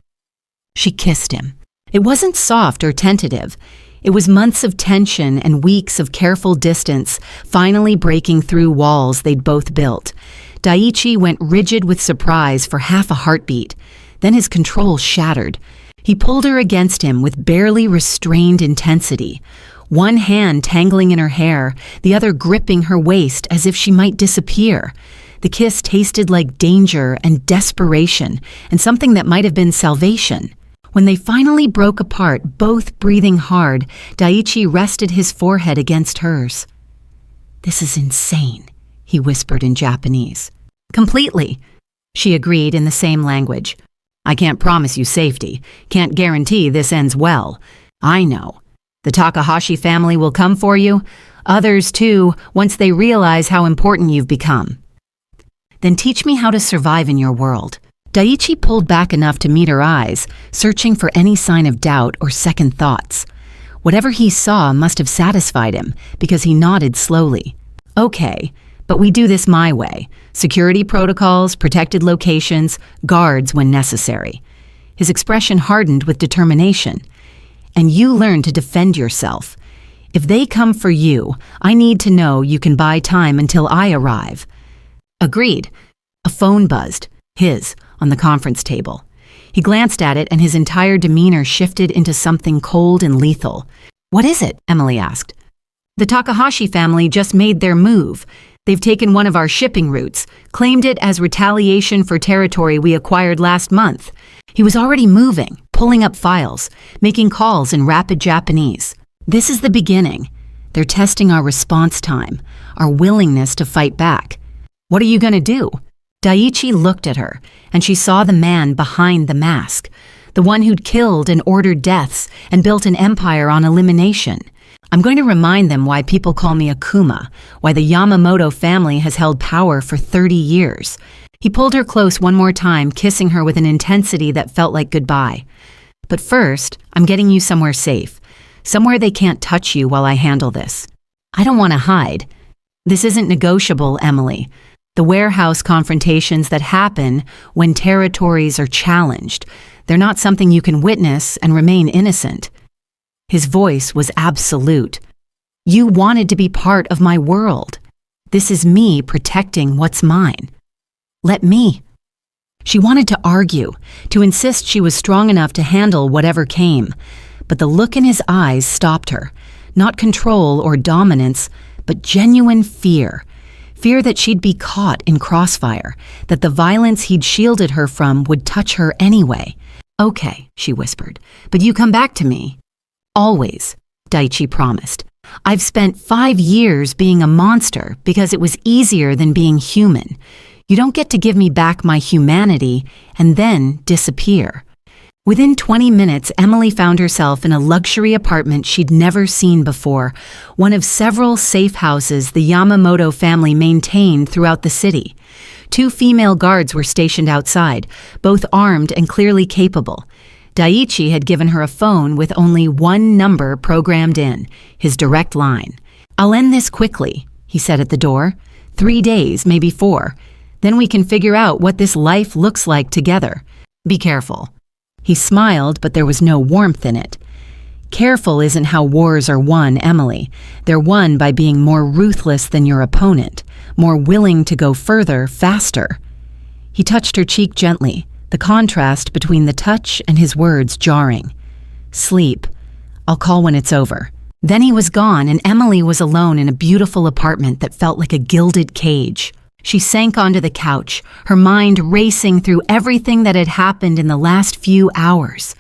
She kissed him. It wasn't soft or tentative. It was months of tension and weeks of careful distance, finally breaking through walls they'd both built. Daichi went rigid with surprise for half a heartbeat. Then his control shattered. He pulled her against him with barely restrained intensity, one hand tangling in her hair, the other gripping her waist as if she might disappear. The kiss tasted like danger and desperation, and something that might have been salvation. When they finally broke apart, both breathing hard, Daichi rested his forehead against hers. "This is insane," he whispered in Japanese. "Completely," she agreed in the same language. "I can't promise you safety, can't guarantee this ends well. I know. The Takahashi family will come for you, others too, once they realize how important you've become. Then teach me how to survive in your world." Daichi pulled back enough to meet her eyes, searching for any sign of doubt or second thoughts. Whatever he saw must have satisfied him, because he nodded slowly. "Okay, but we do this my way. Security protocols, protected locations, guards when necessary." His expression hardened with determination. "And you learn to defend yourself. If they come for you, I need to know you can buy time until I arrive." Agreed. A phone buzzed, his, on the conference table. He glanced at it and his entire demeanor shifted into something cold and lethal. "What is it?" Emily asked. "The Takahashi family just made their move. They've taken one of our shipping routes, claimed it as retaliation for territory we acquired last month." He was already moving, pulling up files, making calls in rapid Japanese. "This is the beginning. They're testing our response time, our willingness to fight back. What are you going to do?" Daichi looked at her, and she saw the man behind the mask, the one who'd killed and ordered deaths and built an empire on elimination. "I'm going to remind them why people call me Akuma, why the Yamamoto family has held power for 30 years. He pulled her close one more time, kissing her with an intensity that felt like goodbye. "But first, I'm getting you somewhere safe, somewhere they can't touch you while I handle this. I don't want to hide. This isn't negotiable, Emily. The warehouse confrontations that happen when territories are challenged, they're not something you can witness and remain innocent." His voice was absolute. "You wanted to be part of my world. This is me protecting what's mine. Let me." She wanted to argue, to insist she was strong enough to handle whatever came, but the look in his eyes stopped her. Not control or dominance, but genuine fear. Fear that she'd be caught in crossfire, that the violence he'd shielded her from would touch her anyway. "Okay," she whispered, "but you come back to me." "Always," Daichi promised. "I've spent 5 years being a monster because it was easier than being human. You don't get to give me back my humanity and then disappear." Within 20 minutes, Emily found herself in a luxury apartment she'd never seen before, one of several safe houses the Yamamoto family maintained throughout the city. 2 female guards were stationed outside, both armed and clearly capable. Daiichi had given her a phone with only one number programmed in, his direct line. "I'll end this quickly," he said at the door. 3 days, maybe 4. Then we can figure out what this life looks like together. Be careful." He smiled, but there was no warmth in it. Careful isn't how wars are won, Emily. They're won by being more ruthless than your opponent, more willing to go further, faster. He touched her cheek gently, the contrast between the touch and his words jarring. "Sleep. I'll call when it's over." Then he was gone, and Emily was alone in a beautiful apartment that felt like a gilded cage. She sank onto the couch, her mind racing through everything that had happened in the last few hours.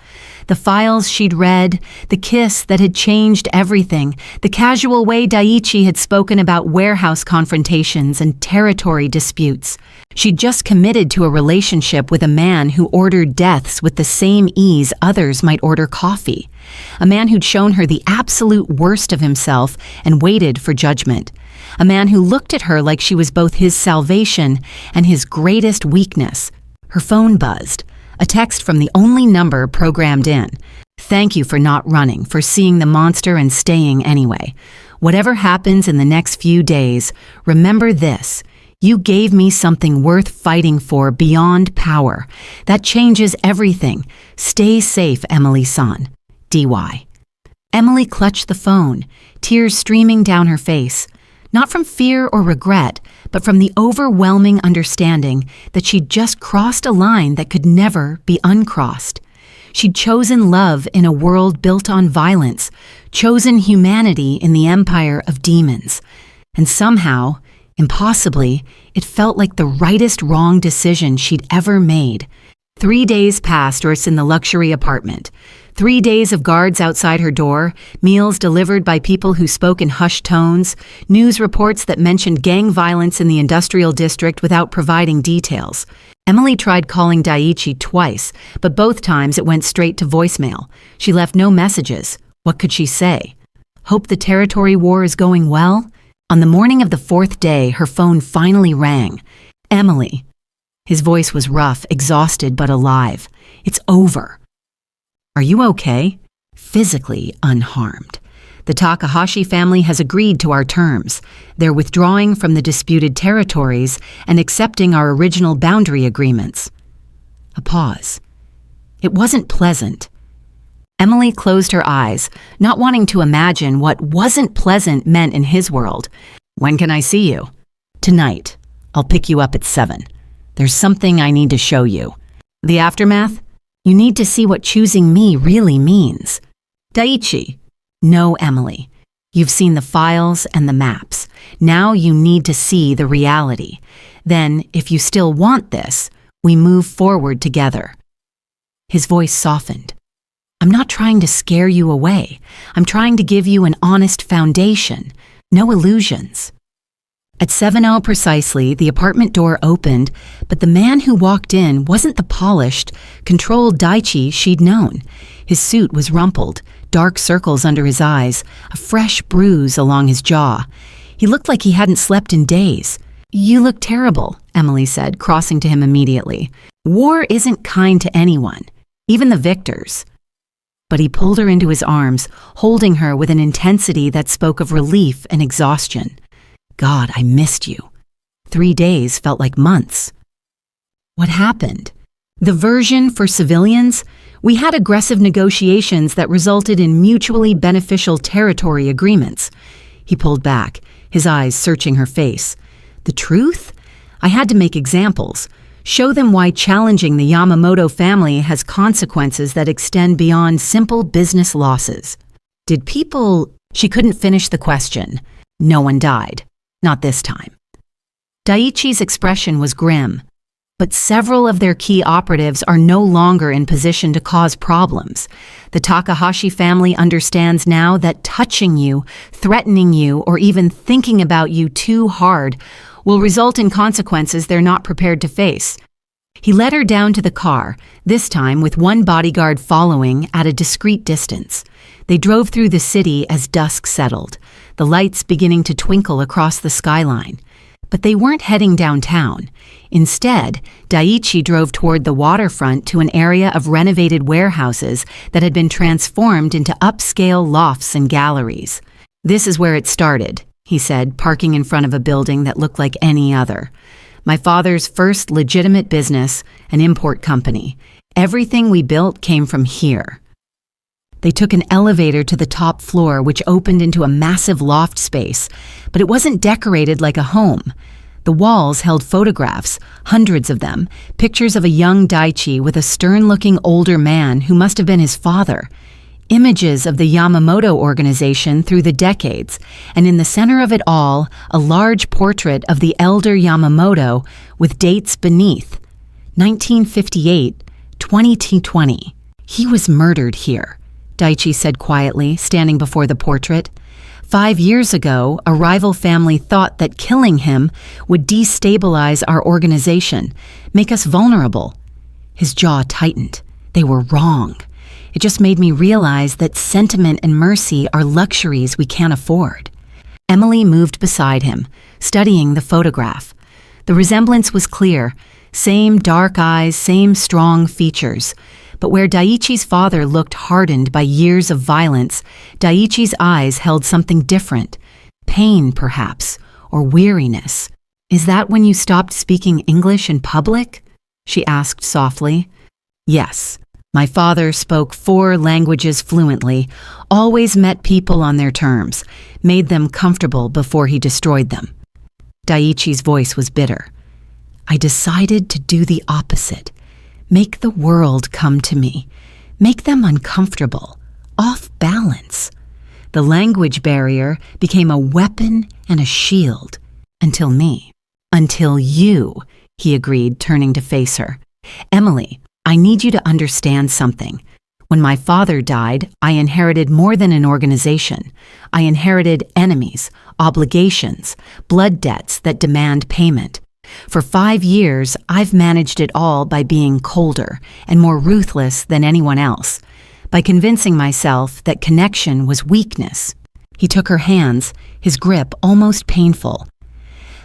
The files she'd read, the kiss that had changed everything, the casual way Daiichi had spoken about warehouse confrontations and territory disputes. She'd just committed to a relationship with a man who ordered deaths with the same ease others might order coffee. A man who'd shown her the absolute worst of himself and waited for judgment. A man who looked at her like she was both his salvation and his greatest weakness. Her phone buzzed. A text from the only number programmed in. "Thank you for not running, for seeing the monster and staying anyway. Whatever happens in the next few days, remember this. You gave me something worth fighting for beyond power. That changes everything. Stay safe, Emily-san. DY." Emily clutched the phone, tears streaming down her face. Not from fear or regret, but from the overwhelming understanding that she'd just crossed a line that could never be uncrossed. She'd chosen love in a world built on violence, chosen humanity in the empire of demons. And somehow, impossibly, it felt like the rightest wrong decision she'd ever made. 3 days passed Urs in the luxury apartment. 3 days of guards outside her door, meals delivered by people who spoke in hushed tones, news reports that mentioned gang violence in the industrial district without providing details. Emily tried calling Daiichi twice, but both times it went straight to voicemail. She left no messages. What could she say? Hope the territory war is going well? On the morning of the 4th day, her phone finally rang. "Emily." His voice was rough, exhausted, but alive. "It's over." "Are you okay?" "Physically unharmed. The Takahashi family has agreed to our terms. They're withdrawing from the disputed territories and accepting our original boundary agreements." A pause. It wasn't pleasant. Emily closed her eyes, not wanting to imagine what wasn't pleasant meant in his world. "When can I see you?" "Tonight. I'll pick you up at 7. There's something I need to show you." "The aftermath?" "You need to see what choosing me really means." "Daiichi." "No, Emily. You've seen the files and the maps. Now you need to see the reality. Then, if you still want this, we move forward together." His voice softened. "I'm not trying to scare you away. I'm trying to give you an honest foundation. No illusions." At 7:00 precisely, the apartment door opened, but the man who walked in wasn't the polished, controlled Daiichi she'd known. His suit was rumpled, dark circles under his eyes, a fresh bruise along his jaw. He looked like he hadn't slept in days. "You look terrible," Emily said, crossing to him immediately. "War isn't kind to anyone, even the victors." But he pulled her into his arms, holding her with an intensity that spoke of relief and exhaustion. "God, I missed you. 3 days felt like months." "What happened?" "The version for civilians? We had aggressive negotiations that resulted in mutually beneficial territory agreements." He pulled back, his eyes searching her face. "The truth? I had to make examples, show them why challenging the Yamamoto family has consequences that extend beyond simple business losses." "Did people—" She couldn't finish the question. "No one died. Not this time." Daiichi's expression was grim. "But several of their key operatives are no longer in position to cause problems. The Takahashi family understands now that touching you, threatening you, or even thinking about you too hard will result in consequences they're not prepared to face." He led her down to the car, this time with one bodyguard following at a discreet distance. They drove through the city as dusk settled, the lights beginning to twinkle across the skyline. But they weren't heading downtown. Instead, Daiichi drove toward the waterfront to an area of renovated warehouses that had been transformed into upscale lofts and galleries. "This is where it started," he said, parking in front of a building that looked like any other. "My father's first legitimate business, an import company. Everything we built came from here." They took an elevator to the top floor, which opened into a massive loft space, but it wasn't decorated like a home. The walls held photographs, hundreds of them, pictures of a young Daiichi with a stern-looking older man who must have been his father, images of the Yamamoto organization through the decades, and in the center of it all, a large portrait of the elder Yamamoto with dates beneath. 1958, 2020. "He was murdered here," Daiichi said quietly, standing before the portrait. 5 years ago, a rival family thought that killing him would destabilize our organization, make us vulnerable. His jaw tightened. They were wrong. It just made me realize that sentiment and mercy are luxuries we can't afford. Emily moved beside him, studying the photograph. The resemblance was clear. Same dark eyes, same strong features. But where Daiichi's father looked hardened by years of violence, Daiichi's eyes held something different. Pain, perhaps, or weariness. "Is that when you stopped speaking English in public?" she asked softly. "Yes. My father spoke 4 languages fluently, always met people on their terms, made them comfortable before he destroyed them." Daiichi's voice was bitter. "I decided to do the opposite. Make the world come to me. Make them uncomfortable, off balance. The language barrier became a weapon and a shield. Until me. Until you," he agreed, turning to face her. "Emily, I need you to understand something. When my father died, I inherited more than an organization. I inherited enemies, obligations, blood debts that demand payment. For 5 years, I've managed it all by being colder and more ruthless than anyone else, by convincing myself that connection was weakness." He took her hands, his grip almost painful.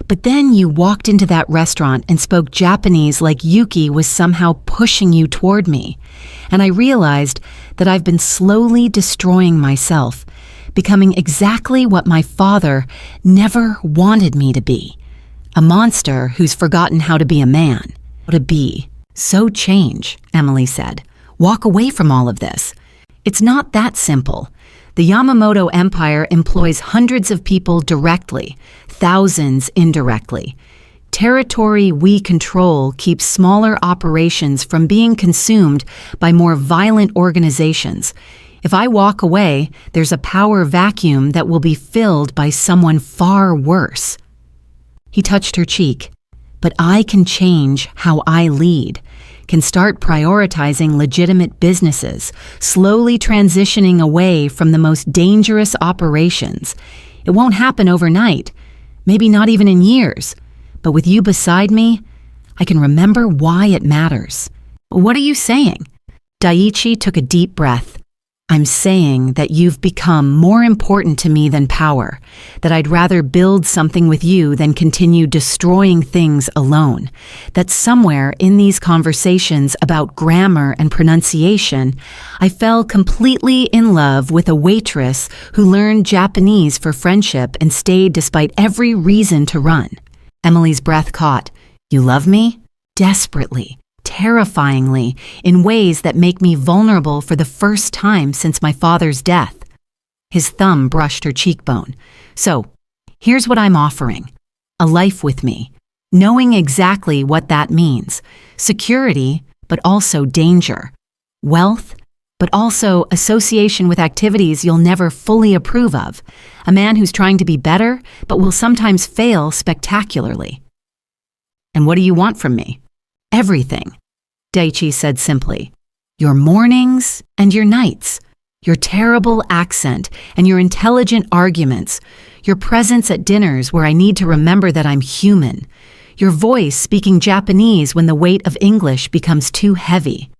"But then you walked into that restaurant and spoke Japanese like Yuki was somehow pushing you toward me, and I realized that I've been slowly destroying myself, becoming exactly what my father never wanted me to be. A monster who's forgotten how to be a man. How to be. So change," Emily said. "Walk away from all of this. It's not that simple. The Yamamoto Empire employs hundreds of people directly, thousands indirectly. Territory we control keeps smaller operations from being consumed by more violent organizations. If I walk away, there's a power vacuum that will be filled by someone far worse." He touched her cheek. "But I can change how I lead, can start prioritizing legitimate businesses, slowly transitioning away from the most dangerous operations. It won't happen overnight, maybe not even in years, but with you beside me, I can remember why it matters." "What are you saying?" Daiichi took a deep breath. "I'm saying that you've become more important to me than power, that I'd rather build something with you than continue destroying things alone, that somewhere in these conversations about grammar and pronunciation, I fell completely in love with a waitress who learned Japanese for friendship and stayed despite every reason to run." Emily's breath caught. "You love me?" "Desperately. Terrifyingly, in ways that make me vulnerable for the first time since my father's death." His thumb brushed her cheekbone. "So, here's what I'm offering. A life with me, knowing exactly what that means. Security, but also danger. Wealth, but also association with activities you'll never fully approve of. A man who's trying to be better, but will sometimes fail spectacularly." "And what do you want from me?" "Everything," Daiichi said simply. "Your mornings and your nights, your terrible accent and your intelligent arguments, your presence at dinners where I need to remember that I'm human, Your voice speaking Japanese when the weight of English becomes too heavy.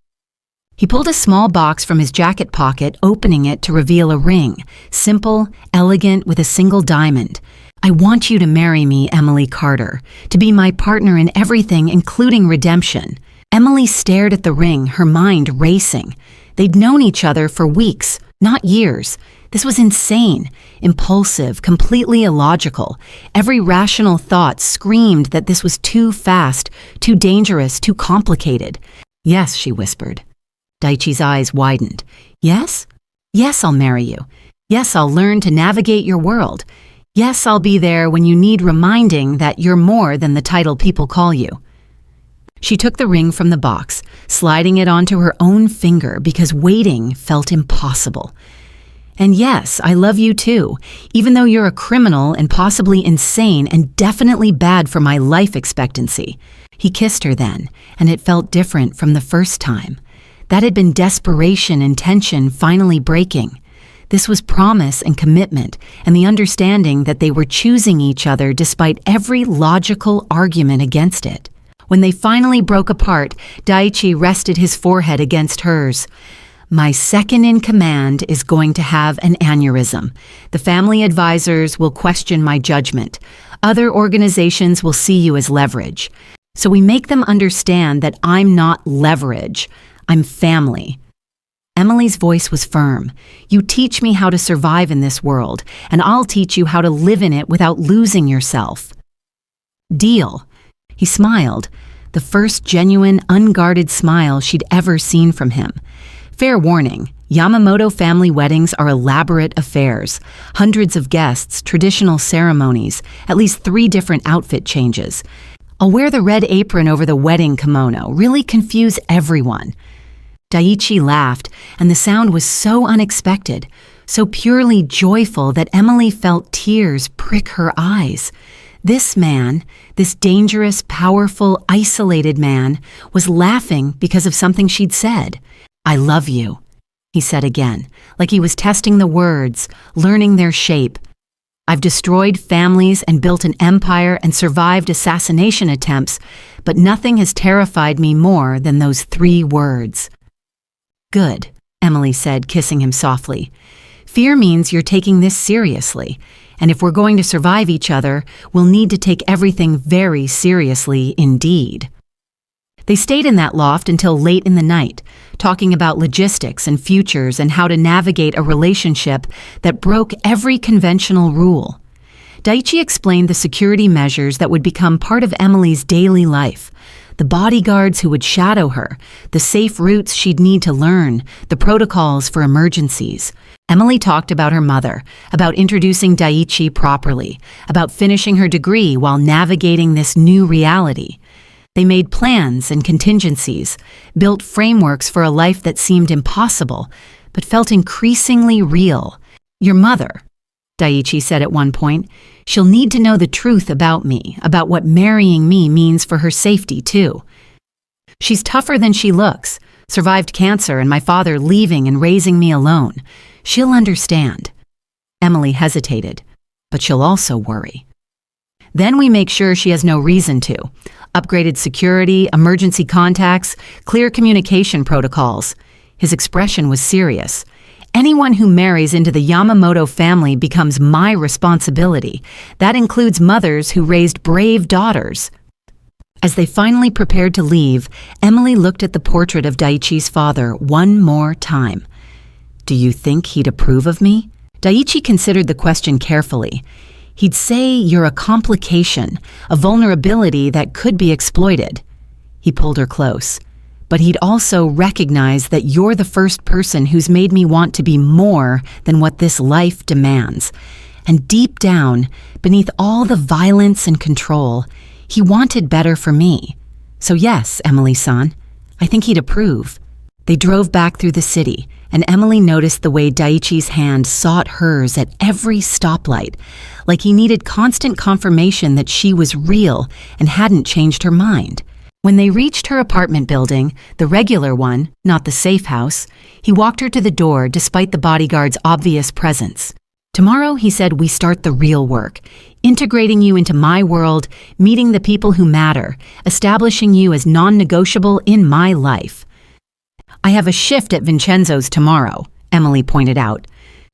He pulled a small box from his jacket pocket, opening it to reveal a ring, simple, elegant, with a single diamond. I want you to marry me, Emily Carter, to be my partner in everything, including redemption. Emily stared at the ring, her mind racing. They'd known each other for weeks, not years. This was insane, impulsive, completely illogical. Every rational thought screamed that this was too fast, too dangerous, too complicated. Yes, she whispered. Daichi's eyes widened. Yes? Yes, I'll marry you. Yes, I'll learn to navigate your world. Yes, I'll be there when you need reminding that you're more than the title people call you. She took the ring from the box, sliding it onto her own finger because waiting felt impossible. And yes, I love you too, even though you're a criminal and possibly insane and definitely bad for my life expectancy. He kissed her then, and it felt different from the first time. That had been desperation and tension finally breaking. This was promise and commitment, and the understanding that they were choosing each other despite every logical argument against it. When they finally broke apart, Daichi rested his forehead against hers. My second in command is going to have an aneurysm. The family advisors will question my judgment. Other organizations will see you as leverage. So we make them understand that I'm not leverage. I'm family. Emily's voice was firm. You teach me how to survive in this world, and I'll teach you how to live in it without losing yourself. Deal. He smiled, the first genuine, unguarded smile she'd ever seen from him. Fair warning, Yamamoto family weddings are elaborate affairs. Hundreds of guests, traditional ceremonies, at least 3 different outfit changes. I'll wear the red apron over the wedding kimono, really confuse everyone. Daichi laughed, and the sound was so unexpected, so purely joyful that Emily felt tears prick her eyes. This man, this dangerous, powerful, isolated man, was laughing because of something she'd said. I love you, he said again, like he was testing the words, learning their shape. I've destroyed families and built an empire and survived assassination attempts, but nothing has terrified me more than those 3 words. Good, Emily said, kissing him softly. Fear means you're taking this seriously, and if we're going to survive each other, we'll need to take everything very seriously indeed. They stayed in that loft until late in the night, talking about logistics and futures and how to navigate a relationship that broke every conventional rule. Daichi explained the security measures that would become part of Emily's daily life, the bodyguards who would shadow her, the safe routes she'd need to learn, the protocols for emergencies. Emily talked about her mother, about introducing Daichi properly, about finishing her degree while navigating this new reality. They made plans and contingencies, built frameworks for a life that seemed impossible, but felt increasingly real. Your mother, Daichi said at one point, she'll need to know the truth about me, about what marrying me means for her safety, too. She's tougher than she looks, survived cancer and my father leaving and raising me alone. She'll understand. Emily hesitated, but she'll also worry. Then we make sure she has no reason to. Upgraded security, emergency contacts, clear communication protocols. His expression was serious. Anyone who marries into the Yamamoto family becomes my responsibility. That includes mothers who raised brave daughters. As they finally prepared to leave, Emily looked at the portrait of Daichi's father one more time. Do you think he'd approve of me? Daichi considered the question carefully. He'd say you're a complication, a vulnerability that could be exploited. He pulled her close. But he'd also recognize that you're the first person who's made me want to be more than what this life demands. And deep down, beneath all the violence and control, he wanted better for me. So yes, Emily-san, I think he'd approve. They drove back through the city, and Emily noticed the way Daichi's hand sought hers at every stoplight, like he needed constant confirmation that she was real and hadn't changed her mind. When they reached her apartment building, the regular one, not the safe house, he walked her to the door despite the bodyguard's obvious presence. Tomorrow, he said, we start the real work. integrating you into my world, meeting the people who matter, establishing you as non-negotiable in my life. I have a shift at Vincenzo's tomorrow, Emily pointed out.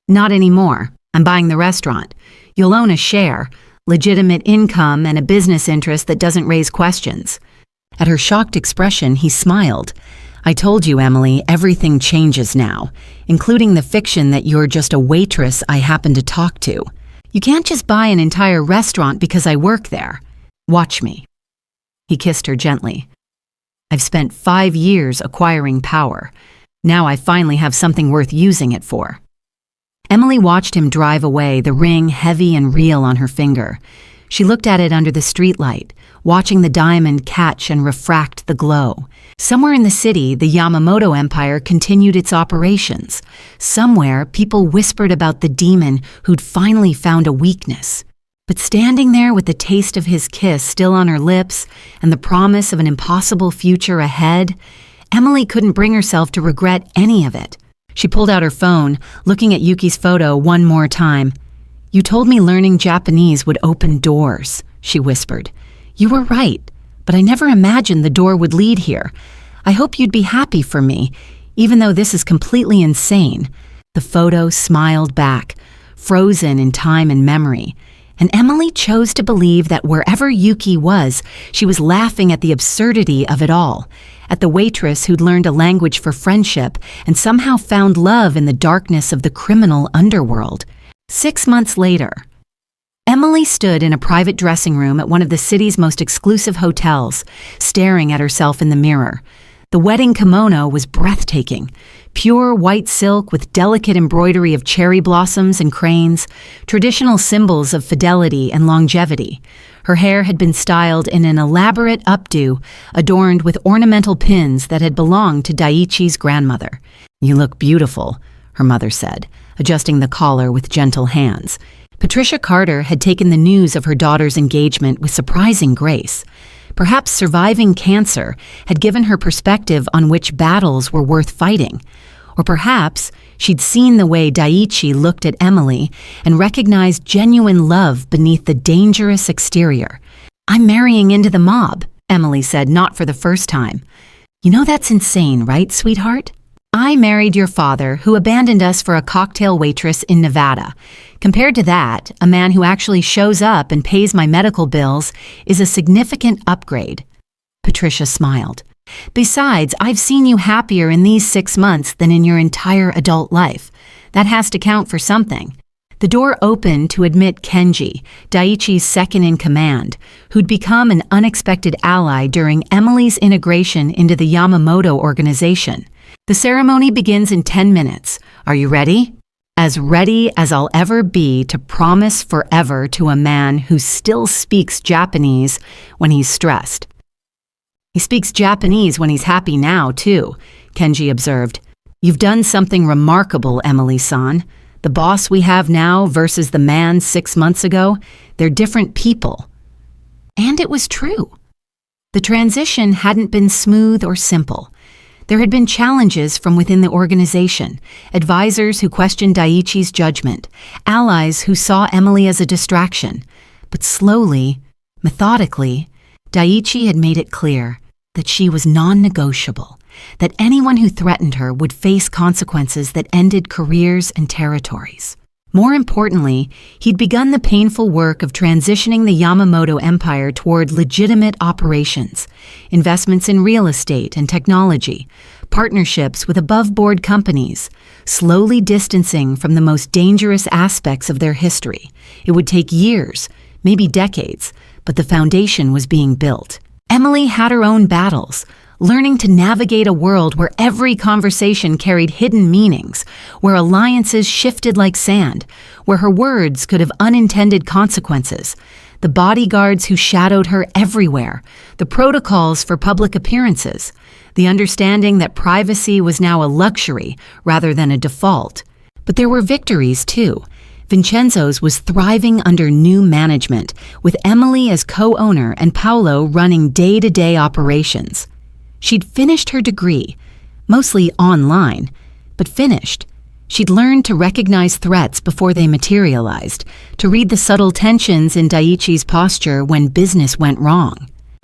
Not anymore. I'm buying the restaurant. You'll own a share, legitimate income, and a business interest that doesn't raise questions. At her shocked expression, he smiled. I told you, Emily, everything changes now, including the fiction that you're just a waitress I happen to talk to. You can't just buy an entire restaurant because I work there. Watch me. He kissed her gently. I've spent 5 years acquiring power. Now I finally have something worth using it for. Emily watched him drive away, the ring heavy and real on her finger. She looked at it under the streetlight, watching the diamond catch and refract the glow. Somewhere in the city, the Yamamoto Empire continued its operations. Somewhere, people whispered about the demon who'd finally found a weakness. But standing there with the taste of his kiss still on her lips and the promise of an impossible future ahead, Emily couldn't bring herself to regret any of it. She pulled out her phone, looking at Yuki's photo one more time. You told me learning Japanese would open doors, she whispered. You were right, but I never imagined the door would lead here. I hope you'd be happy for me, even though this is completely insane. The photo smiled back, frozen in time and memory, and Emily chose to believe that wherever Yuki was, she was laughing at the absurdity of it all, at the waitress who'd learned a language for friendship and somehow found love in the darkness of the criminal underworld. 6 months later, Emily stood in a private dressing room at one of the city's most exclusive hotels, staring at herself in the mirror. The wedding kimono was breathtaking, pure white silk with delicate embroidery of cherry blossoms and cranes, traditional symbols of fidelity and longevity. Her hair had been styled in an elaborate updo, adorned with ornamental pins that had belonged to Daiichi's grandmother. You look beautiful, her mother said, adjusting the collar with gentle hands. Patricia Carter had taken the news of her daughter's engagement with surprising grace. Perhaps surviving cancer had given her perspective on which battles were worth fighting. Or perhaps she'd seen the way Daiichi looked at Emily and recognized genuine love beneath the dangerous exterior. I'm marrying into the mob, Emily said, not for the first time. You know that's insane, right, sweetheart? I married your father, who abandoned us for a cocktail waitress in Nevada. Compared to that, a man who actually shows up and pays my medical bills is a significant upgrade. Patricia smiled. Besides, I've seen you happier in these 6 months than in your entire adult life. That has to count for something. The door opened to admit Kenji, Daiichi's second-in-command, who'd become an unexpected ally during Emily's integration into the Yamamoto organization. The ceremony begins in 10 minutes. Are you ready? As ready as I'll ever be to promise forever to a man who still speaks Japanese when he's stressed. He speaks Japanese when he's happy now, too, Kenji observed. You've done something remarkable, Emily-san. The boss we have now versus the man 6 months ago, they're different people. And it was true. The transition hadn't been smooth or simple. There had been challenges from within the organization, advisors who questioned Daiichi's judgment, allies who saw Emily as a distraction. But slowly, methodically, Daiichi had made it clear that she was non-negotiable, that anyone who threatened her would face consequences that ended careers and territories. More importantly, he'd begun the painful work of transitioning the Yamamoto Empire toward legitimate operations, investments in real estate and technology, partnerships with above-board companies, slowly distancing from the most dangerous aspects of their history. It would take years, maybe decades, but the foundation was being built. Emily had her own battles, learning to navigate a world where every conversation carried hidden meanings, where alliances shifted like sand, where her words could have unintended consequences, the bodyguards who shadowed her everywhere, the protocols for public appearances, the understanding that privacy was now a luxury rather than a default. But there were victories, too. Vincenzo's was thriving under new management, with Emily as co-owner and Paolo running day-to-day operations. She'd finished her degree, mostly online, but finished. She'd learned to recognize threats before they materialized, to read the subtle tensions in Daiichi's posture when business went wrong.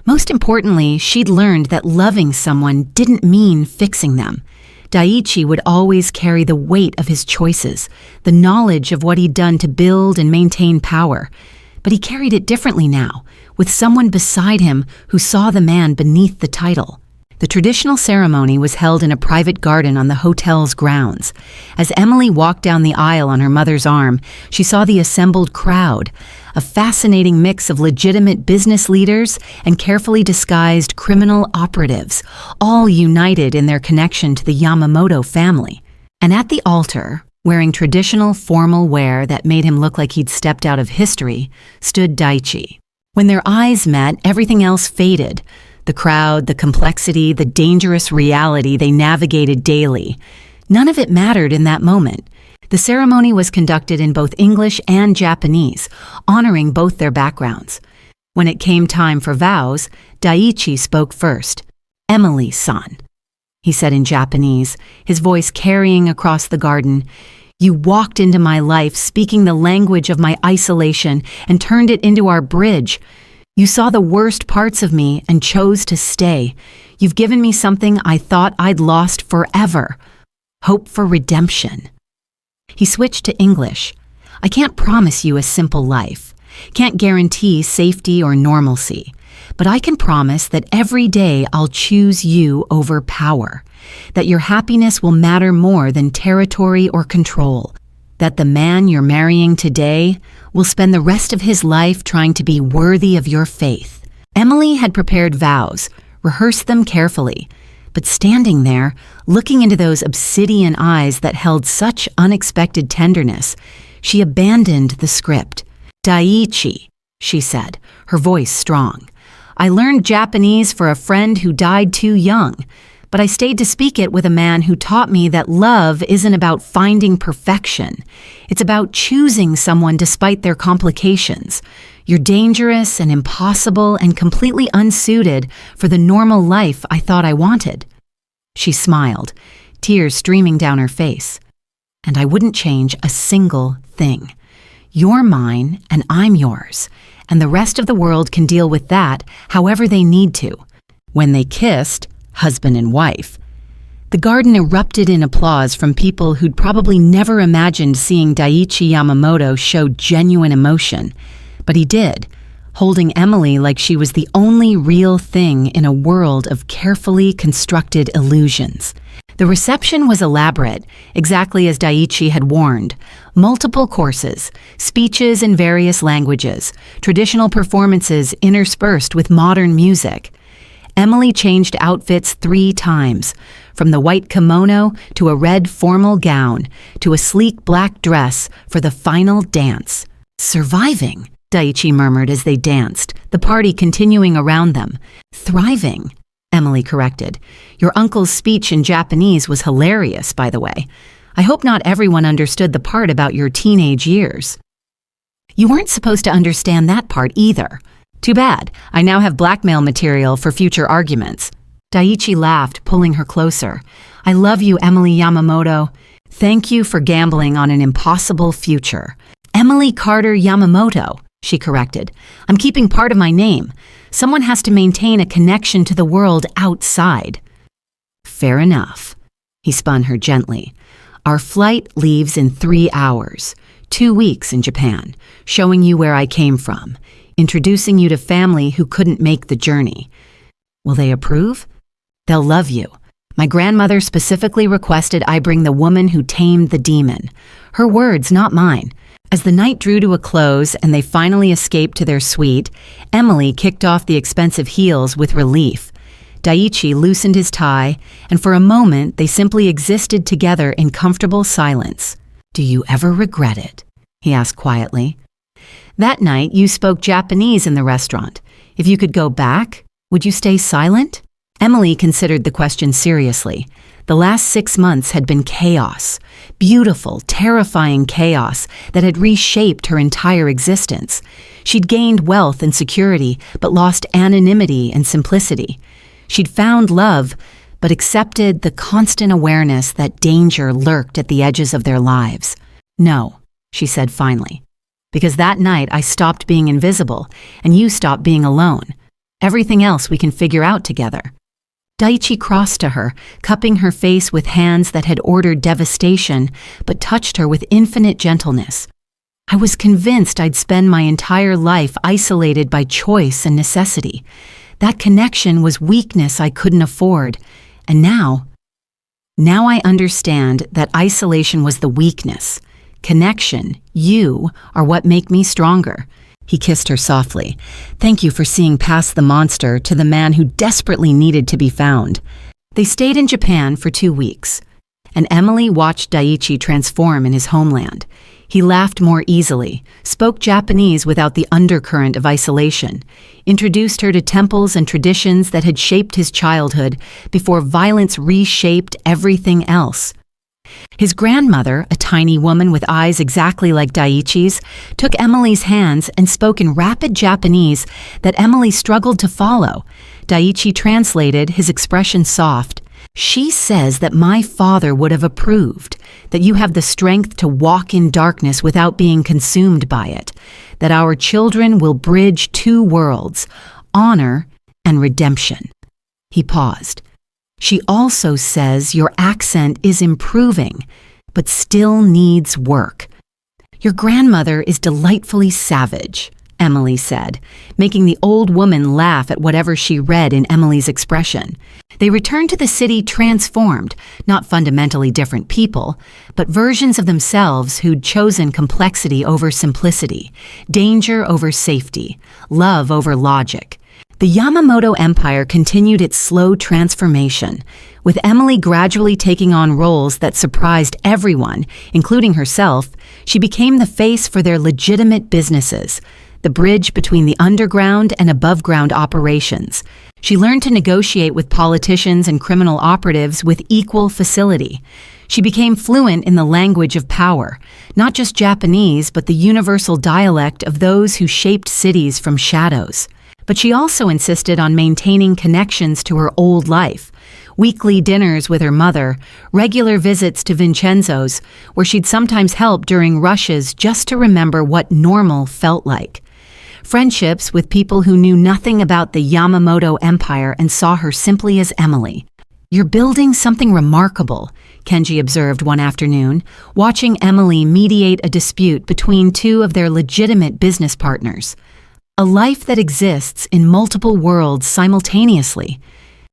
Most importantly, she'd learned that loving someone didn't mean fixing them. Daiichi would always carry the weight of his choices, the knowledge of what he'd done to build and maintain power. But he carried it differently now, with someone beside him who saw the man beneath the title. The traditional ceremony was held in a private garden on the hotel's grounds. As Emily walked down the aisle on her mother's arm, she saw the assembled crowd, a fascinating mix of legitimate business leaders and carefully disguised criminal operatives, all united in their connection to the Yamamoto family. And at the altar, wearing traditional formal wear that made him look like he'd stepped out of history, stood Daiichi. When their eyes met, everything else faded. The crowd, the complexity, the dangerous reality they navigated daily. None of it mattered in that moment. The ceremony was conducted in both English and Japanese, honoring both their backgrounds. When it came time for vows, Daiichi spoke first. "Emily-san," he said in Japanese, his voice carrying across the garden. "You walked into my life speaking the language of my isolation and turned it into our bridge. You saw the worst parts of me and chose to stay. You've given me something I thought I'd lost forever. Hope for redemption." He switched to English. "I can't promise you a simple life. Can't guarantee safety or normalcy. But I can promise that every day I'll choose you over power. That your happiness will matter more than territory or control. That the man you're marrying today will spend the rest of his life trying to be worthy of your faith." Emily had prepared vows, rehearsed them carefully, but standing there, looking into those obsidian eyes that held such unexpected tenderness, she abandoned the script. "Daiichi," she said, her voice strong. "I learned Japanese for a friend who died too young. But I stayed to speak it with a man who taught me that love isn't about finding perfection. It's about choosing someone despite their complications. You're dangerous and impossible and completely unsuited for the normal life I thought I wanted." She smiled, tears streaming down her face. "And I wouldn't change a single thing. You're mine and I'm yours, and the rest of the world can deal with that however they need to." When they kissed, husband and wife, the garden erupted in applause from people who'd probably never imagined seeing Daiichi Yamamoto show genuine emotion. But he did, holding Emily like she was the only real thing in a world of carefully constructed illusions. The reception was elaborate, exactly as Daiichi had warned. Multiple courses, speeches in various languages, traditional performances interspersed with modern music. Emily changed outfits 3 times, from the white kimono to a red formal gown to a sleek black dress for the final dance. "Surviving," Daiichi murmured as they danced, the party continuing around them. "Thriving," Emily corrected. "Your uncle's speech in Japanese was hilarious, by the way. I hope not everyone understood the part about your teenage years." "You weren't supposed to understand that part either. Too bad. I now have blackmail material for future arguments." Daiichi laughed, pulling her closer. "I love you, Emily Yamamoto. Thank you for gambling on an impossible future." "Emily Carter Yamamoto," she corrected. "I'm keeping part of my name. Someone has to maintain a connection to the world outside." "Fair enough." He spun her gently. "Our flight leaves in 3 hours. 2 weeks in Japan, showing you where I came from. Introducing you to family who couldn't make the journey. Will they approve? They'll love you. My grandmother specifically requested I bring the woman who tamed the demon. Her words, not mine. As the night drew to a close and they finally escaped to their suite, Emily kicked off the expensive heels with relief. Daiichi loosened his tie, and for a moment they simply existed together in comfortable silence. "Do you ever regret it?" he asked quietly. "That night, you spoke Japanese in the restaurant. If you could go back, would you stay silent?" Emily considered the question seriously. The last 6 months had been chaos. Beautiful, terrifying chaos that had reshaped her entire existence. She'd gained wealth and security, but lost anonymity and simplicity. She'd found love, but accepted the constant awareness that danger lurked at the edges of their lives. "No," she said finally, "because that night I stopped being invisible and you stopped being alone. Everything else we can figure out together." Daiichi crossed to her, cupping her face with hands that had ordered devastation but touched her with infinite gentleness. "I was convinced I'd spend my entire life isolated by choice and necessity. That connection was weakness I couldn't afford. And now I understand that isolation was the weakness. Connection, you, are what make me stronger." He kissed her softly. "Thank you for seeing past the monster to the man who desperately needed to be found." They stayed in Japan for 2 weeks, and Emily watched Daiichi transform in his homeland. He laughed more easily, spoke Japanese without the undercurrent of isolation, introduced her to temples and traditions that had shaped his childhood before violence reshaped everything else. His grandmother, a tiny woman with eyes exactly like Daiichi's, took Emily's hands and spoke in rapid Japanese that Emily struggled to follow. Daiichi translated, his expression soft. "She says that my father would have approved, that you have the strength to walk in darkness without being consumed by it, that our children will bridge 2 worlds, honor and redemption." He paused. "She also says your accent is improving, but still needs work." "Your grandmother is delightfully savage," Emily said, making the old woman laugh at whatever she read in Emily's expression. They returned to the city transformed, not fundamentally different people, but versions of themselves who'd chosen complexity over simplicity, danger over safety, love over logic. The Yamamoto Empire continued its slow transformation, with Emily gradually taking on roles that surprised everyone, including herself. She became the face for their legitimate businesses, the bridge between the underground and above-ground operations. She learned to negotiate with politicians and criminal operatives with equal facility. She became fluent in the language of power, not just Japanese, but the universal dialect of those who shaped cities from shadows. But she also insisted on maintaining connections to her old life. Weekly dinners with her mother, regular visits to Vincenzo's, where she'd sometimes help during rushes just to remember what normal felt like. Friendships with people who knew nothing about the Yamamoto Empire and saw her simply as Emily. "You're building something remarkable," Kenji observed one afternoon, watching Emily mediate a dispute between 2 of their legitimate business partners. "A life that exists in multiple worlds simultaneously.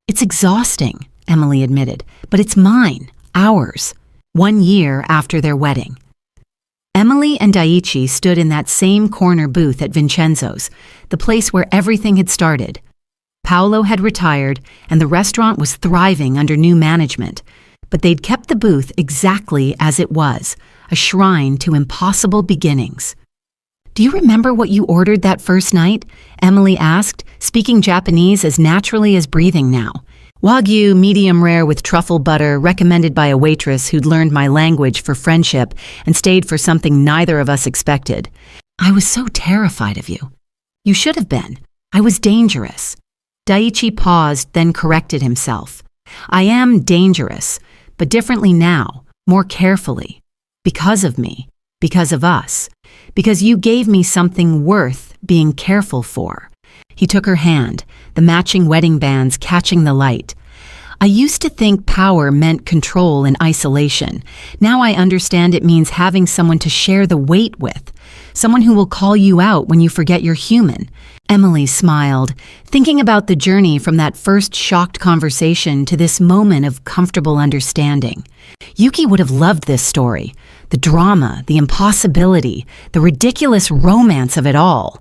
It's exhausting," Emily admitted, "but it's mine, ours." 1 year after their wedding. Emily and Daiichi stood in that same corner booth at Vincenzo's, the place where everything had started. Paolo had retired, and the restaurant was thriving under new management, but they'd kept the booth exactly as it was, a shrine to impossible beginnings. "Do you remember what you ordered that first night?" Emily asked, speaking Japanese as naturally as breathing now. "Wagyu medium rare with truffle butter, recommended by a waitress who'd learned my language for friendship and stayed for something neither of us expected. I was so terrified of you." "You should have been. I was dangerous." Daiichi paused, then corrected himself. "I am dangerous, but differently now, more carefully. Because of me, because of us. Because you gave me something worth being careful for." He took her hand, the matching wedding bands catching the light. "I used to think power meant control and isolation. Now I understand it means having someone to share the weight with, someone who will call you out when you forget you're human." Emily smiled, thinking about the journey from that first shocked conversation to this moment of comfortable understanding. Yuki would have loved this story. The drama, the impossibility, the ridiculous romance of it all.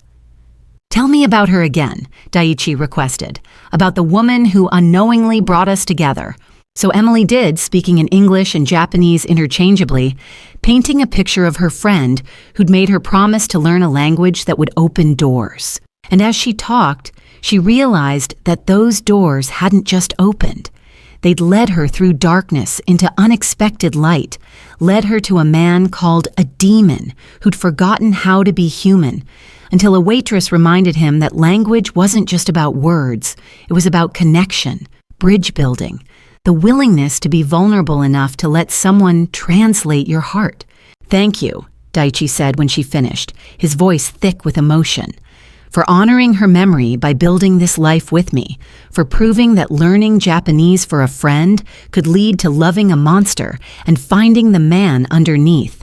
"Tell me about her again," Daiichi requested, "about the woman who unknowingly brought us together." So Emily did, speaking in English and Japanese interchangeably, painting a picture of her friend who'd made her promise to learn a language that would open doors. And as she talked, she realized that those doors hadn't just opened. They'd led her through darkness into unexpected light, led her to a man called a demon who'd forgotten how to be human, until a waitress reminded him that language wasn't just about words, it was about connection, bridge building, The willingness to be vulnerable enough to let someone translate your heart. "Thank you," Daichi said when she finished, his voice thick with emotion. "For honoring her memory by building this life with me, for proving that learning Japanese for a friend could lead to loving a monster and finding the man underneath."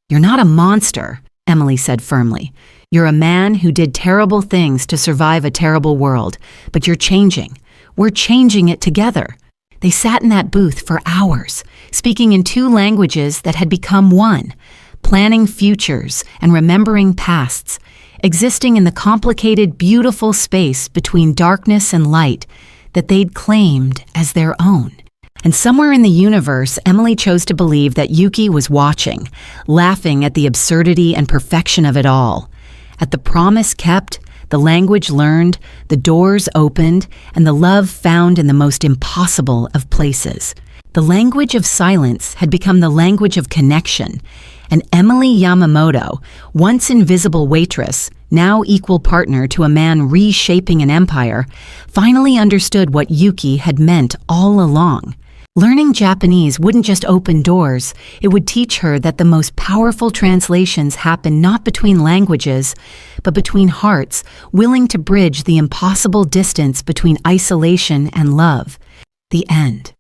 "You're not a monster," Emily said firmly. "You're a man who did terrible things to survive a terrible world, but you're changing. We're changing it together." They sat in that booth for hours, speaking in two languages that had become one, planning futures and remembering pasts, existing in the complicated, beautiful space between darkness and light that they'd claimed as their own. And somewhere in the universe, Emily chose to believe that Yuki was watching, laughing at the absurdity and perfection of it all, at the promise kept, the language learned, the doors opened, and the love found in the most impossible of places. The language of silence had become the language of connection, and Emily Yamamoto, once invisible waitress, now equal partner to a man reshaping an empire, finally understood what Yuki had meant all along. Learning Japanese wouldn't just open doors, it would teach her that the most powerful translations happen not between languages, but between hearts willing to bridge the impossible distance between isolation and love. The end.